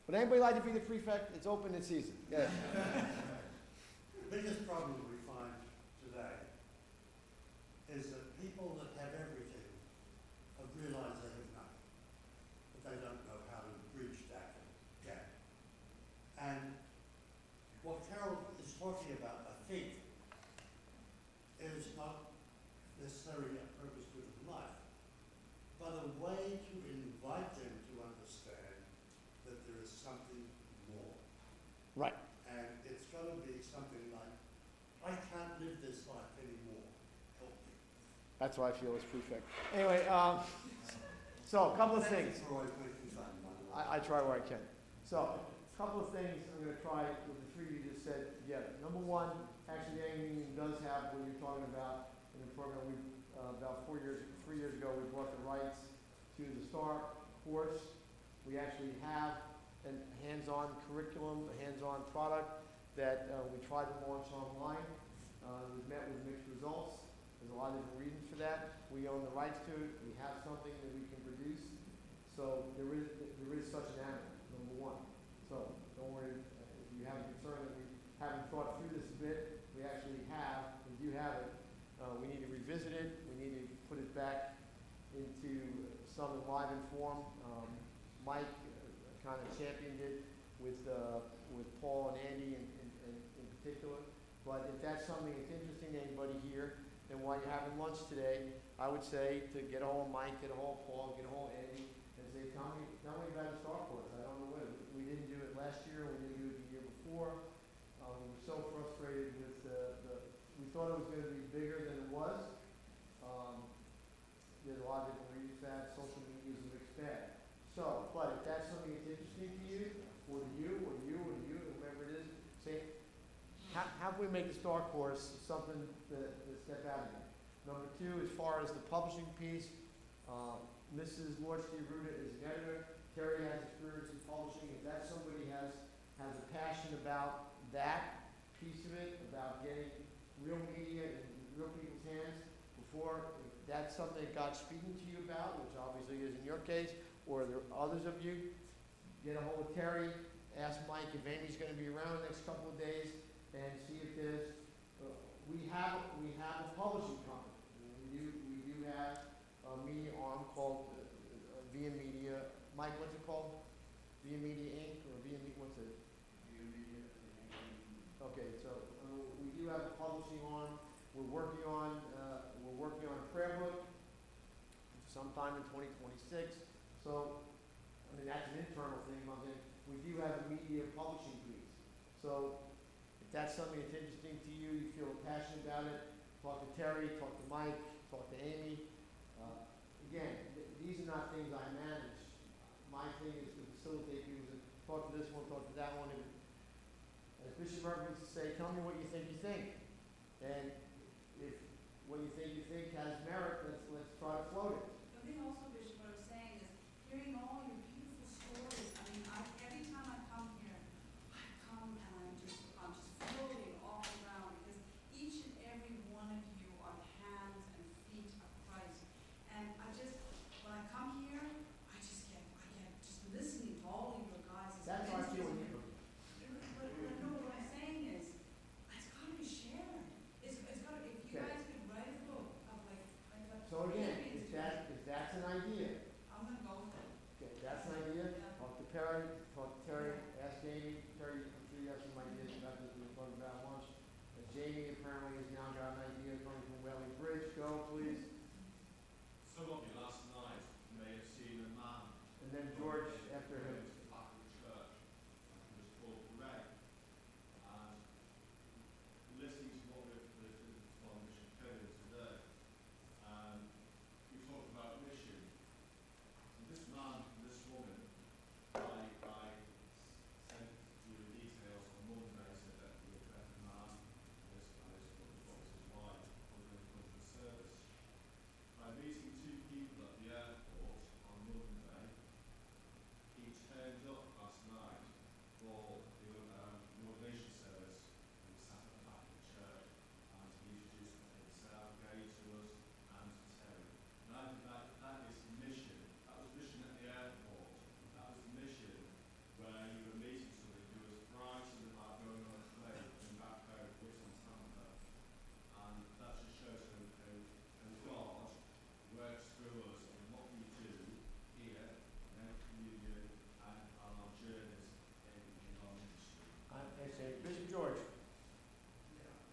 Would anybody like to be the prefect? It's open in season. Yeah. The biggest problem we find today is that people that have everything have realized they have nothing, but they don't know how to bridge that gap. And what Carol is talking about, I think, is not necessarily a purpose-driven life, but a way to invite them to understand that there is something more. Right. And it's going to be something like, I can't live this life anymore, help me. That's what I feel as prefect. Anyway, so a couple of Thank things. you for always making fun, by the way. I try where I can. So, a couple of things I'm going to try with the three you just said together. Number one, actually, the Anglican Union does have what you're talking about in the program. We about 3 years ago, we brought the rights to the STAR course. We actually have a hands-on curriculum, a hands-on product that we tried to launch online. We've met with mixed results. There's a lot of different reasons for that. We own the rights to it. We have something that we can produce. So there is such an animal, number one. So don't worry if you have a concern that we haven't thought through this a bit. We actually have. We do have it. We need to revisit it. We need to put it back into some enlivened form. Mike kind of championed it with Paul and Andy in particular. But if that's something that's interesting to anybody here, then while you're having lunch today, I would say to get a hold of Mike, get a hold of Paul, get a hold of Andy, and say, tell me about the STAR course. I don't know when. We didn't do it last year. We didn't do it the year before. We were so frustrated with we thought it was going to be bigger than it was. There's a lot of different reasons for that. Social media is a mixed bag. So, but if that's something that's interesting to you, or to you, or to you, or to you, or whoever it is, say, how can we make the STAR course something that step out of it? Number two, as far as the publishing piece, Mrs. Lordsky-Ruda is an editor. Terry has experience in publishing. If that somebody has a passion about that piece of it, about getting real media in real people's hands before, if that's something that God's speaking to you about, which obviously is in your case, or there are others of you, get a hold of Terry, ask Mike if Amy's gonna be around the next couple of days, and see if there's, we have a publishing company. We do have a media arm called Via Media. Mike, what's it called? Via Media Inc. or Via Media, what's it? Okay, so we do have a publishing arm. We're working on a prayer book sometime in 2026. So, I mean, that's an internal thing. I'm saying we do have a media publishing piece. So, if that's something that's interesting to you, you feel passionate about it, talk to Terry, talk to Mike, talk to Amy. Again, these are not things I manage. My thing is to facilitate people to talk to this one, talk to that one. And as Bishop Murphy used to say, tell me what you think. And if what you think has merit, let's try to float it. I think also, Bishop, what I'm saying is, hearing all your beautiful stories, I mean, every time I come here, I come and I'm just floating off the ground, because each and every one of you are the hands and feet of Christ. And when I come here, I get just listening to all of your guys. That's how I feel when you come. But no, what I'm saying is, it's got to be shared. It's got to, if you Okay. guys could write a book of like So again, if that's an idea, I'm gonna go with it. okay, that's an idea, talk to Perry, talk to Terry, ask Jamie. Terry, I'm sure you have some ideas about this we were talking about lunch. Jamie apparently has now got an idea coming from Whaley Bridge. Go, please. Some of you last night may have seen a man. And then George after him. To the back of the church. He was called Greg. And listening to what we've listened from Bishop Kevin today, we talked about mission. And this man and this woman, I sent you the details on Monday, said that we had met a man, this man is what was his wife, were going to come to the service. By meeting two people at the airport on Monday, he turned up last night for the ordination service and sat at the back of the church, and he introduced himself, Gary, to us, and to Terry. And I think that is mission. That was mission at the airport. That was mission where you were meeting somebody who was frightened about going on a plane, coming back home with some Tampa. And that just shows how God works through us in what we do here in our communion and on our journeys in our ministry. Bishop George.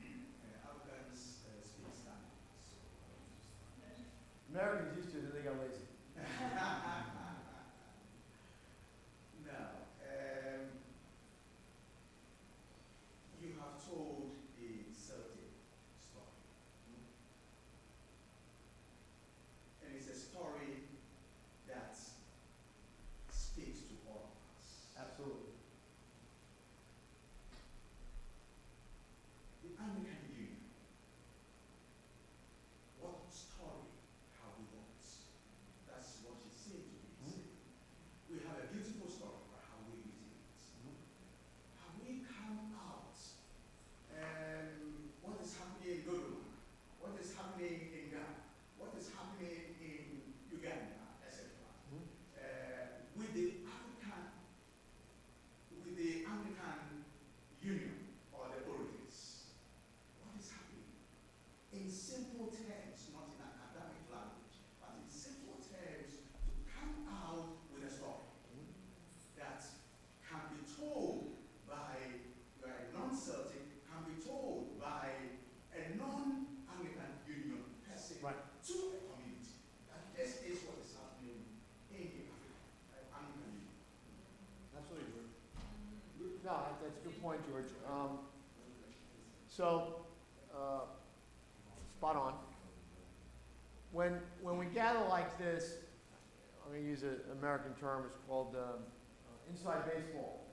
Africans speak Spanish, so Americans used to, then they got lazy. now, you have told a Celtic story. And it's a story that speaks to all of us. Absolutely. The Anglican Union. What story have we got? That's what it seemed to be saying. We have a beautiful story, but how we using it? Have we come out? What is happening in Dodoma? What is happening in Ghana? What is happening in Uganda, etc. With the Anglican Union or the origins, what is happening? In simple terms, not in academic language, but in simple terms, to come out with a story that can be told by a non-Celtic, can be told by a non-Anglican Union person Right. to a community. And this is what is happening in the Anglican Union. Absolutely, George. No, that's a good point, George. Spot on. When we gather like this, I'm going to use an American term, it's called inside baseball.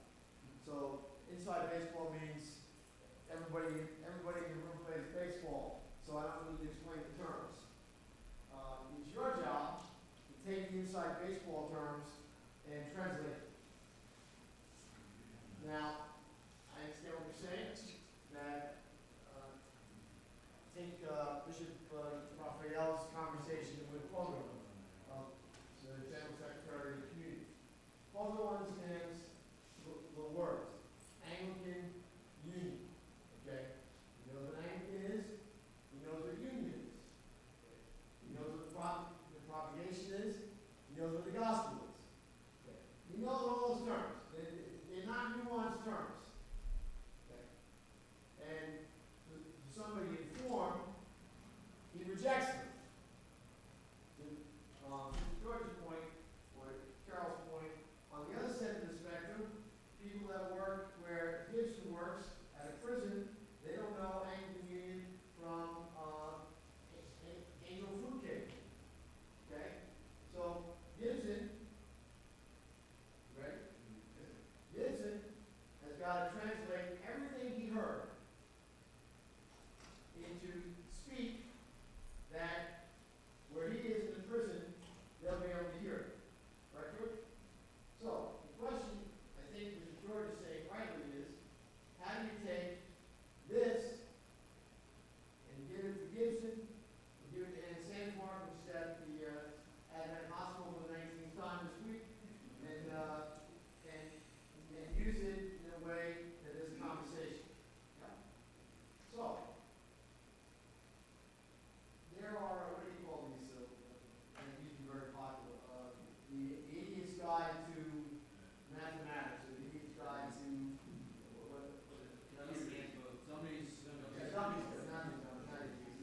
So inside baseball means everybody in the room plays baseball, so I don't need to explain the terms. It's your job to take the inside baseball terms and translate them. Now, I understand what you're saying, that take Bishop Raphael puzzle understands the words. Anglican Union, okay? He knows what Anglican is, he knows what union is. He knows what the propagation is, he knows what the gospel is. Okay? He knows all those terms. They're not nuanced terms. Okay? And to somebody informed, he rejects them. To George's point, or Carol's point, on the other side of the spectrum, people that work where Gibson works at a prison, they don't know Anglican Union from Angel Food Cake. Okay? So Gibson, right? Gibson has got to translate everything he heard into speak that where he is in the prison, they'll be able to hear it. Right, George? So, the question, I think, Mr. George is saying rightly is, how do you take this and give it to Gibson, and give it to Ann Sandmark, which is at the Advent Hospital for the 19th time this week, and use it in a way that is a conversation? Yeah. So, there are, what do you call these, and these are very popular, the Idiot's Guide to Mathematics, or the Idiot's Guide to, what is it? Somebody's Yeah, dummies, not idiots,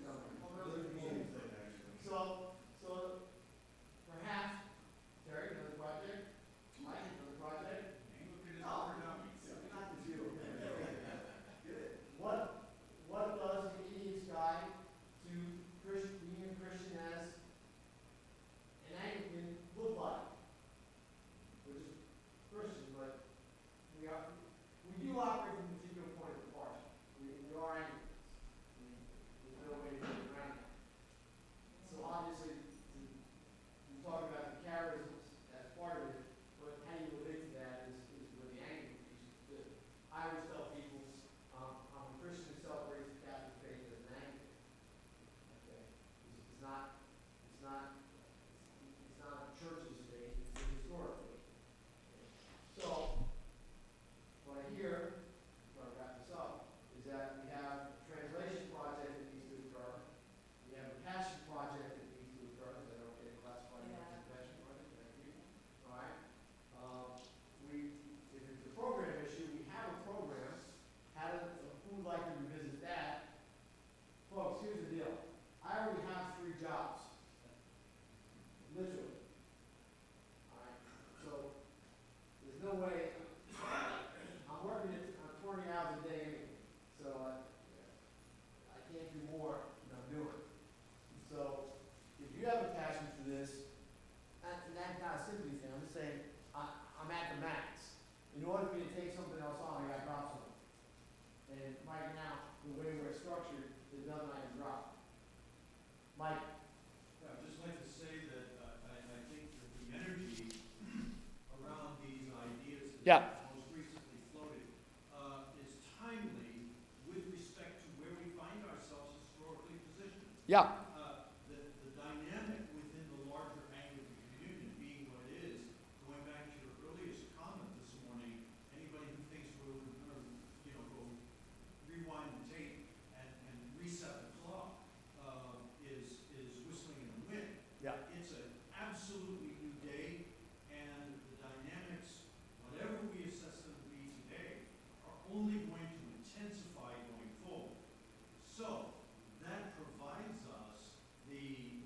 dummies. Oh, those are the so, perhaps, Terry, another project, Mike, another project? Anglican is No, for dummies. not the Jew. Good. What does the Idiot's Guide to being a Christian as an Anglican look like? Which is Christian, but we do operate from a particular point of departure. We are Anglicans. There's no way to get around that. So obviously, we talk about the charisms as part of it, but how you relate to that is where the Anglican piece is good. I always tell people, I'm a Christian who celebrates the Catholic faith as an Anglican. Okay? It's not a church's faith, it's a historic faith. So, what I hear, before I wrap this up, is that we have a translation project that needs to occur. We have a passion project that needs to occur. Is that okay to classify it as a passion project? Thank you. All right. If it's a program issue, we have a program. Who would like to revisit that? Folks, here's the deal. I already have 3 jobs. Literally. All right. So, there's no way, I'm working at 20 hours a day anyway. So, I can't do more than I'm doing. So, if you have a passion for this, and that's not a sympathy thing, I'm just saying, I'm at the max. In order for me to take something else on, I got to drop something. And right now, the way we're structured, there's nothing I can drop. Mike? Yeah, I'd just like to say that I think that the energy around these ideas that Yeah. most recently floated is timely with respect to where we find ourselves historically positioned. Yeah. The dynamic within the larger Anglican community being what it is, going back to your earliest comment this morning, anybody who thinks we're going to, go rewind the tape and reset the clock is whistling in the wind. Yeah. It's an absolutely new day, and the dynamics, whatever we assess them to be today, are only going to intensify going forward. So, that provides us the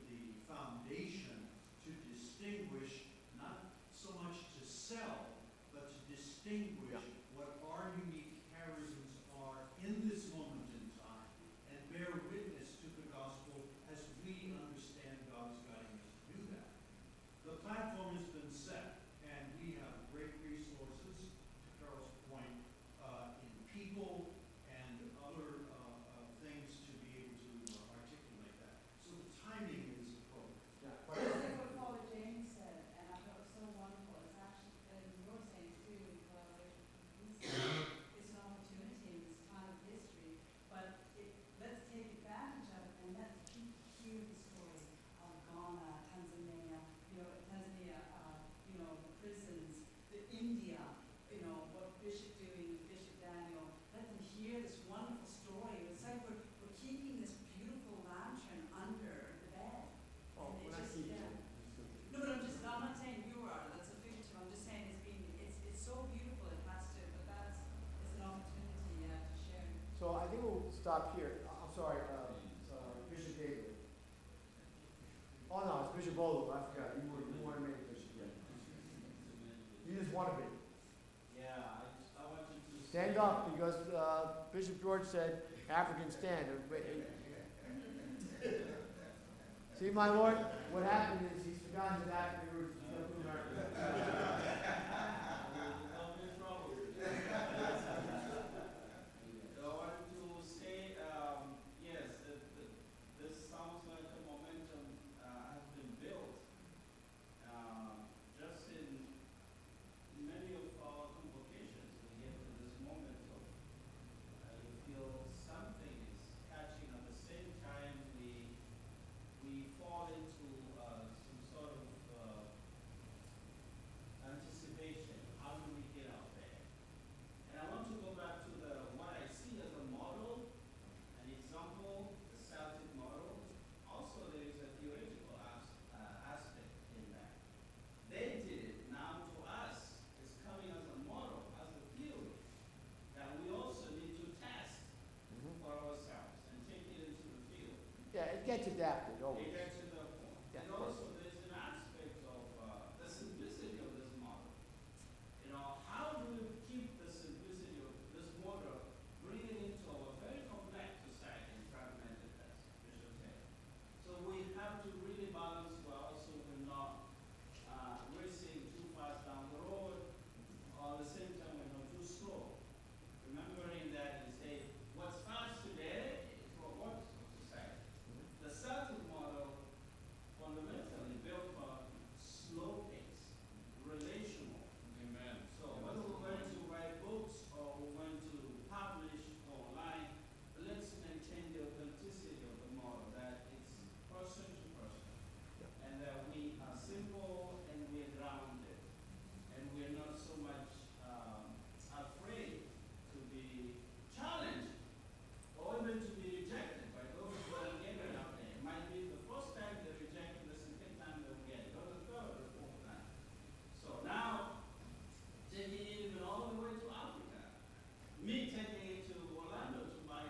foundation to distinguish, not so much to sell, but to distinguish what our unique charisms are in this moment in time, and bear witness to the gospel as we understand God is guiding us to do that. The platform has been set, and we have great resources, to Carol's point, in people and other things to be able to articulate that. So the timing is appropriate. Yeah. I think what Father James said, and I thought it was so wonderful, it's actually, and you're saying too, in collaboration with police, it's an opportunity in this time of history, but let's take advantage of it and let's hear the story of Ghana, Tanzania, the prisons, India, what Bishop doing, Bishop Daniel, let them hear this wonderful story. It's like we're keeping this beautiful lantern under the bed. Oh, And when it I just, see yeah. No, but I'm not saying you are, that's a figurative, I'm just saying it's so beautiful, it has to, but it's an opportunity, to share. So I think we'll stop here. I'm sorry, Bishop Gabriel. Oh no, it's Bishop Bolo. I forgot. You want to make it Bishop. Yeah. You just want to be. Yeah, I wanted to Stand say- up because Bishop George said African stand. See, my Lord, what happened is he's forgotten his African roots. He's going to put American. I'll be in trouble. So I wanted to say, yes, this sounds like a momentum has been built. Just in many of our convocations, we get to this moment of you feel something is catching. At the same time, we fall into some sort of anticipation. How do we get out there? And I want to go back to what I see as a model, an example, the Celtic model. Also, there is a theoretical aspect in that. They did it. Now to us, it's coming as a model, as a theory, that we also need to test for ourselves and take it into the field. Yeah, it gets adapted always. It gets to the point. Yeah, And of course. also, there's an aspect of the simplicity of this model. How do we keep the simplicity of this model, bring it into our very complex society and fragmented, as Bishop said? So we have to really balance well so we're not racing too fast down the road, or at the same time we're not too slow. Remembering that you say, what's fast today is what works for society. The Celtic model fundamentally built on slow pace, relational. Amen. So whether we're going to write books or we're going to publish online, let's maintain the authenticity of the model, that it's person to person. And that we are simple and we are grounded. And we are not so much afraid to be challenged or even to be rejected by those who are getting out there. It might be the first time they reject it, the second time they'll get it, or the third or the fourth time. So now, taking it even all the way to Africa, me taking it to Orlando to my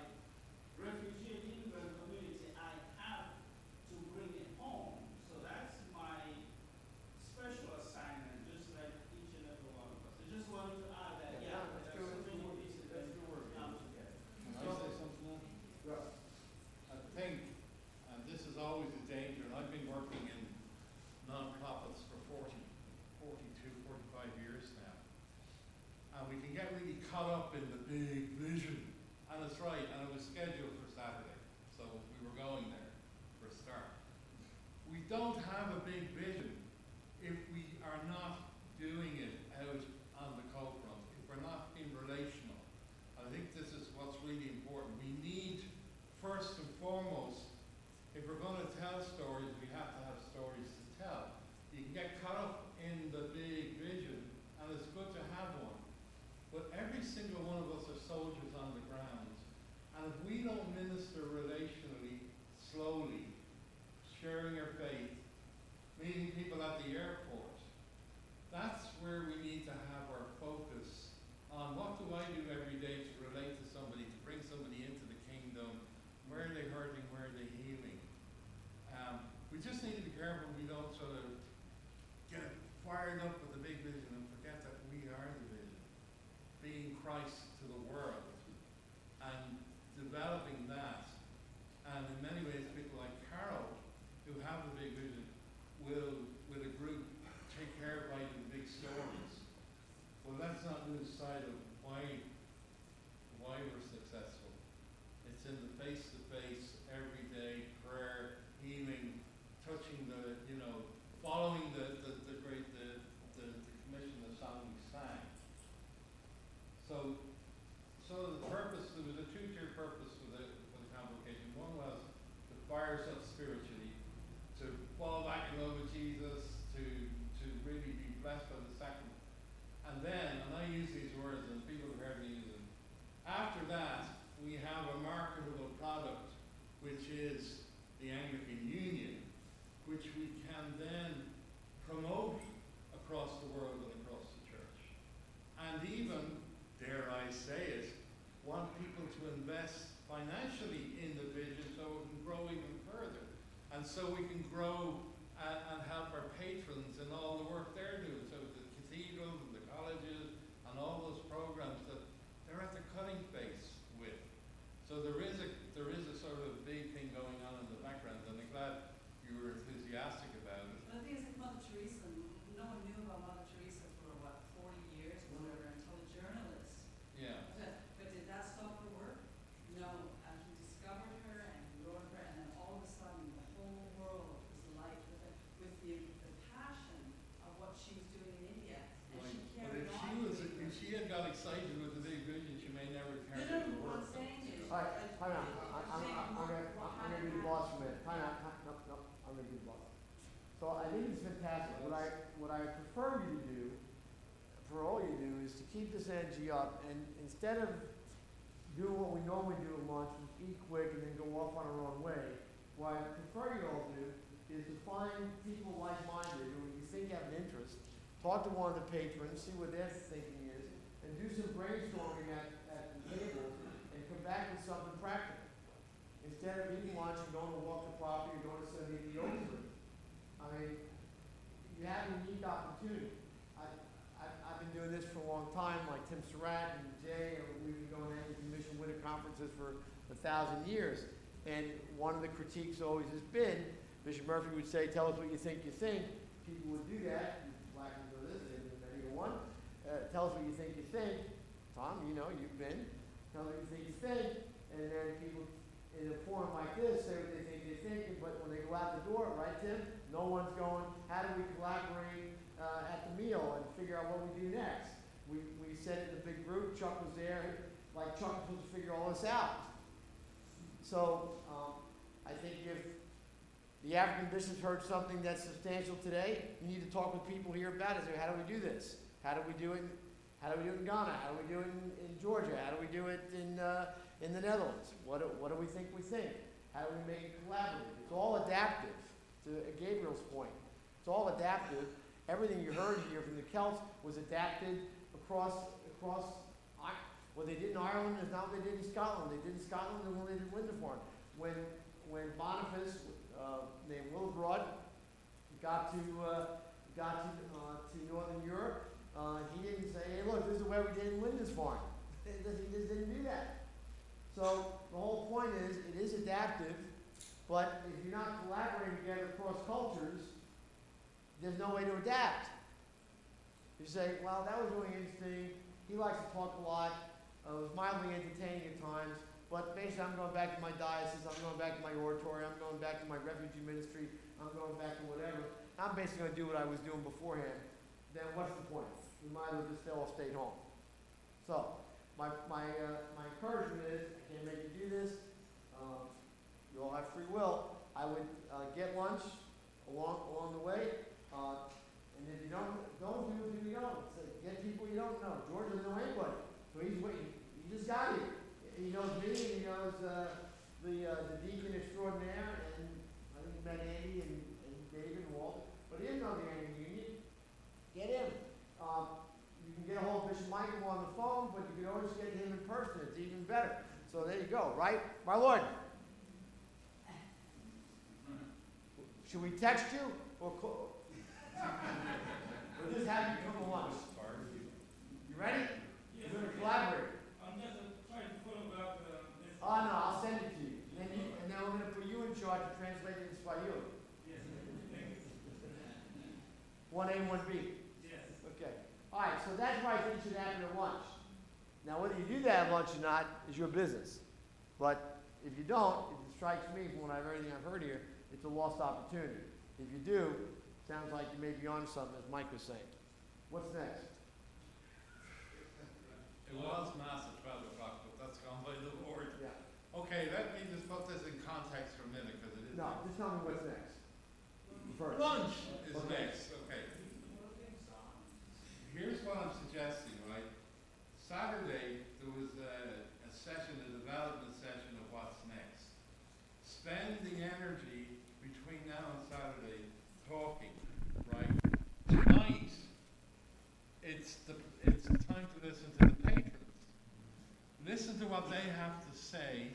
refugee and immigrant community, I have to bring it home. So that's my special assignment, just like each and every one of us. I just wanted to add that, Yeah, there that's are so good. many pieces that That's good work. come together. Can I say something now? Yeah. I think, and this is always a danger, and I've been working in non-profits for 42, 45 years now. And we can get really caught up in the big vision. And it's right, and it was scheduled for Saturday, so we were going there for a start. We don't have a big vision if we are not doing it out on the cold front, if we're not being relational. I think this is what's really important. We need, first and foremost, if we're going to tell stories, we have to have stories to tell. You can get caught up in the big vision, and it's good to have one. But every single one of us are soldiers on the ground. And if we don't minister relationally, slowly, sharing our faith, meeting people at the airport, that's where we need to have our focus on what do I do every day to relate to somebody, to bring somebody into the kingdom. Where are they hurting? Where are they healing? We just need to be careful we don't sort of get fired up with the big vision and forget that we are the vision. Being Christ to the world and developing that. And in many ways, people like Carol, who have the big vision, will, with a group, take care of writing big stories. Well, let's not lose sight of why we're successful. It's in the face-to-face, everyday prayer, healing, touching the, following the commission, the song we sang. So the purpose, there was a two-tier purpose for the convocation. One was to fire us up spiritually, to fall back in love with Jesus, to really be blessed by the sacrament. And then I use these words and people have heard me use them. After that, we have a marketable product, which is the Anglican Union, which we can then promote across the world and across the church. And even, dare I say it, want people to invest financially in the vision so it can grow even further. And so we can grow and help our patrons in all the work they're doing. So the cathedrals and the colleges and all those programs that they're at the cutting face with. So there is a sort of big thing going on in the background, and I'm glad you were enthusiastic about it. But the thing is, like Mother Teresa, no one knew about Mother Teresa for, what, 40 years or whatever, until a journalist. Yeah. But did that stop her work? No. And he discovered her and he wrote her, and then all of a sudden the whole world was alight with it, with the passion of what she was doing in India. And Right. she But carried if on. if she had got excited with the big vision, she may never No, carry no, out the what work. I'm saying is. All right, time out. I'm saying I'm gonna be the boss for a minute. Time out, no, I'm gonna be the boss. So I think it's fantastic. What I prefer you to do, for all you do, is to keep this energy up, and instead of doing what we normally do at lunch, which is eat quick and then go off on our own way, what I prefer you all do is to find people like-minded who you think have an interest, talk to one of the patrons, see what their thinking is, and do some brainstorming at the table, and come back with something practical. Instead of eating lunch and going to walk the property or going to Sunday the open. I mean, you have a unique opportunity. I've been doing this for a long time, like Tim Surratt and Jay, and we've been going to Anglican Mission Winter Conferences for 1,000 years. And one of the critiques always has been, Bishop Murphy would say, tell us what you think you think. People would do that. Black and know this, they've been either one. Tell us what you think you think. Tom, you know, you've been. Tell us what you think you think. And then people in a forum like this say what they think they're thinking, but when they go out the door, right, Tim? No one's going, how do we collaborate at the meal and figure out what we do next? We said in the big group, Chuck was there, like Chuck was supposed to figure all this out. So I think if the African bishops heard something that's substantial today, you need to talk with people here about it. So how do we do this? How do we do it? How do we do it in Ghana? How do we do it in Georgia? How do we do it in the Netherlands? What do we think we think? How do we make it collaborative? It's all adaptive, to Gabriel's point. It's all adaptive. Everything you heard here from the Celts was adapted across what they did in Ireland is not what they did in Scotland. They did in Scotland and what they did in Winterthur. When Boniface, named Willibrord, got to Northern Europe, he didn't say, hey, look, this is the way we did in Lindisfarne. He just didn't do that. So the whole point is, it is adaptive, but if you're not collaborating together across cultures, there's no way to adapt. You say, well, that was really interesting. He likes to talk a lot. It was mildly entertaining at times, but basically I'm going back to my diocese, I'm going back to my oratory, I'm going back to my refugee ministry, I'm going back to whatever. I'm basically going to do what I was doing beforehand. Then what's the point? We might as well just all stayed home. So, my encouragement is, I can't make you do this. You all have free will. I would get lunch along the way. And if you don't do it, you don't. So get people you don't know. George doesn't know anybody. So he's waiting. He just got here. He knows me and he knows the deacon extraordinaire, and I think he met Andy and David and Walt. But he didn't know the Anglican Union. Get him. You can get a hold of Bishop Michael on the phone, but you can always get him in person. It's even better. So there you go, right? My Lord. Should we text you or call? Or just have you come along? You ready? Yes. We're going to collaborate. I'm just trying to follow up this. Oh no, I'll send it to you. And then we're going to put you in charge of translating this by you. Yes, thank you. 1A, 1B. Yes. Okay. All right, so that's why I think should happen at lunch. Now, whether you do that at lunch or not is your business. But if you don't, it strikes me from everything I've heard here, it's a lost opportunity. If you do, sounds like you may be on something, as Mike was saying. What's next? It was Mass at 12 o'clock, but that's gone by the board. Yeah. Okay, let me just put this in context for a minute, because it is. No, just tell me what's next. First. Lunch is Okay. next, okay. Here's what I'm suggesting, right? Saturday, there was a session, a development session of what's next. Spend the energy between now and Saturday talking, right? Tonight, it's time to listen to the patrons. Listen to what they have to say,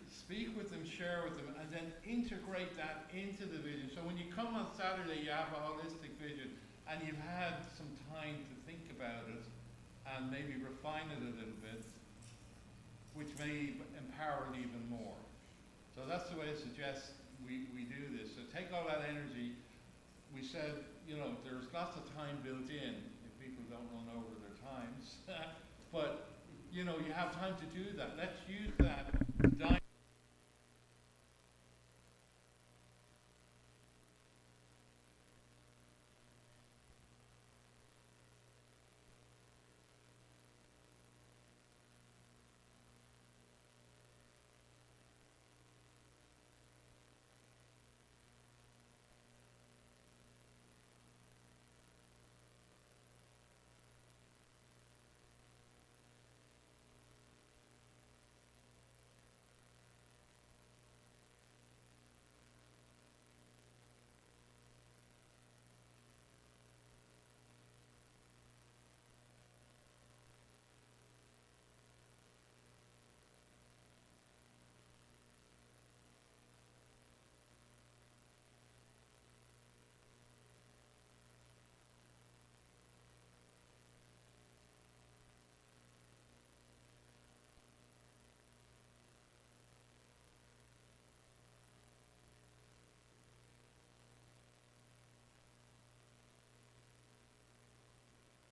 speak with them, share with them, and then integrate that into the vision. So when you come on Saturday, you have a holistic vision, and you've had some time to think about it, and maybe refine it a little bit, which may empower it even more. So that's the way I suggest we do this. So take all that energy. We said, you know, there's lots of time built in if people don't run over their times. But, you know, you have time to do that. Let's use that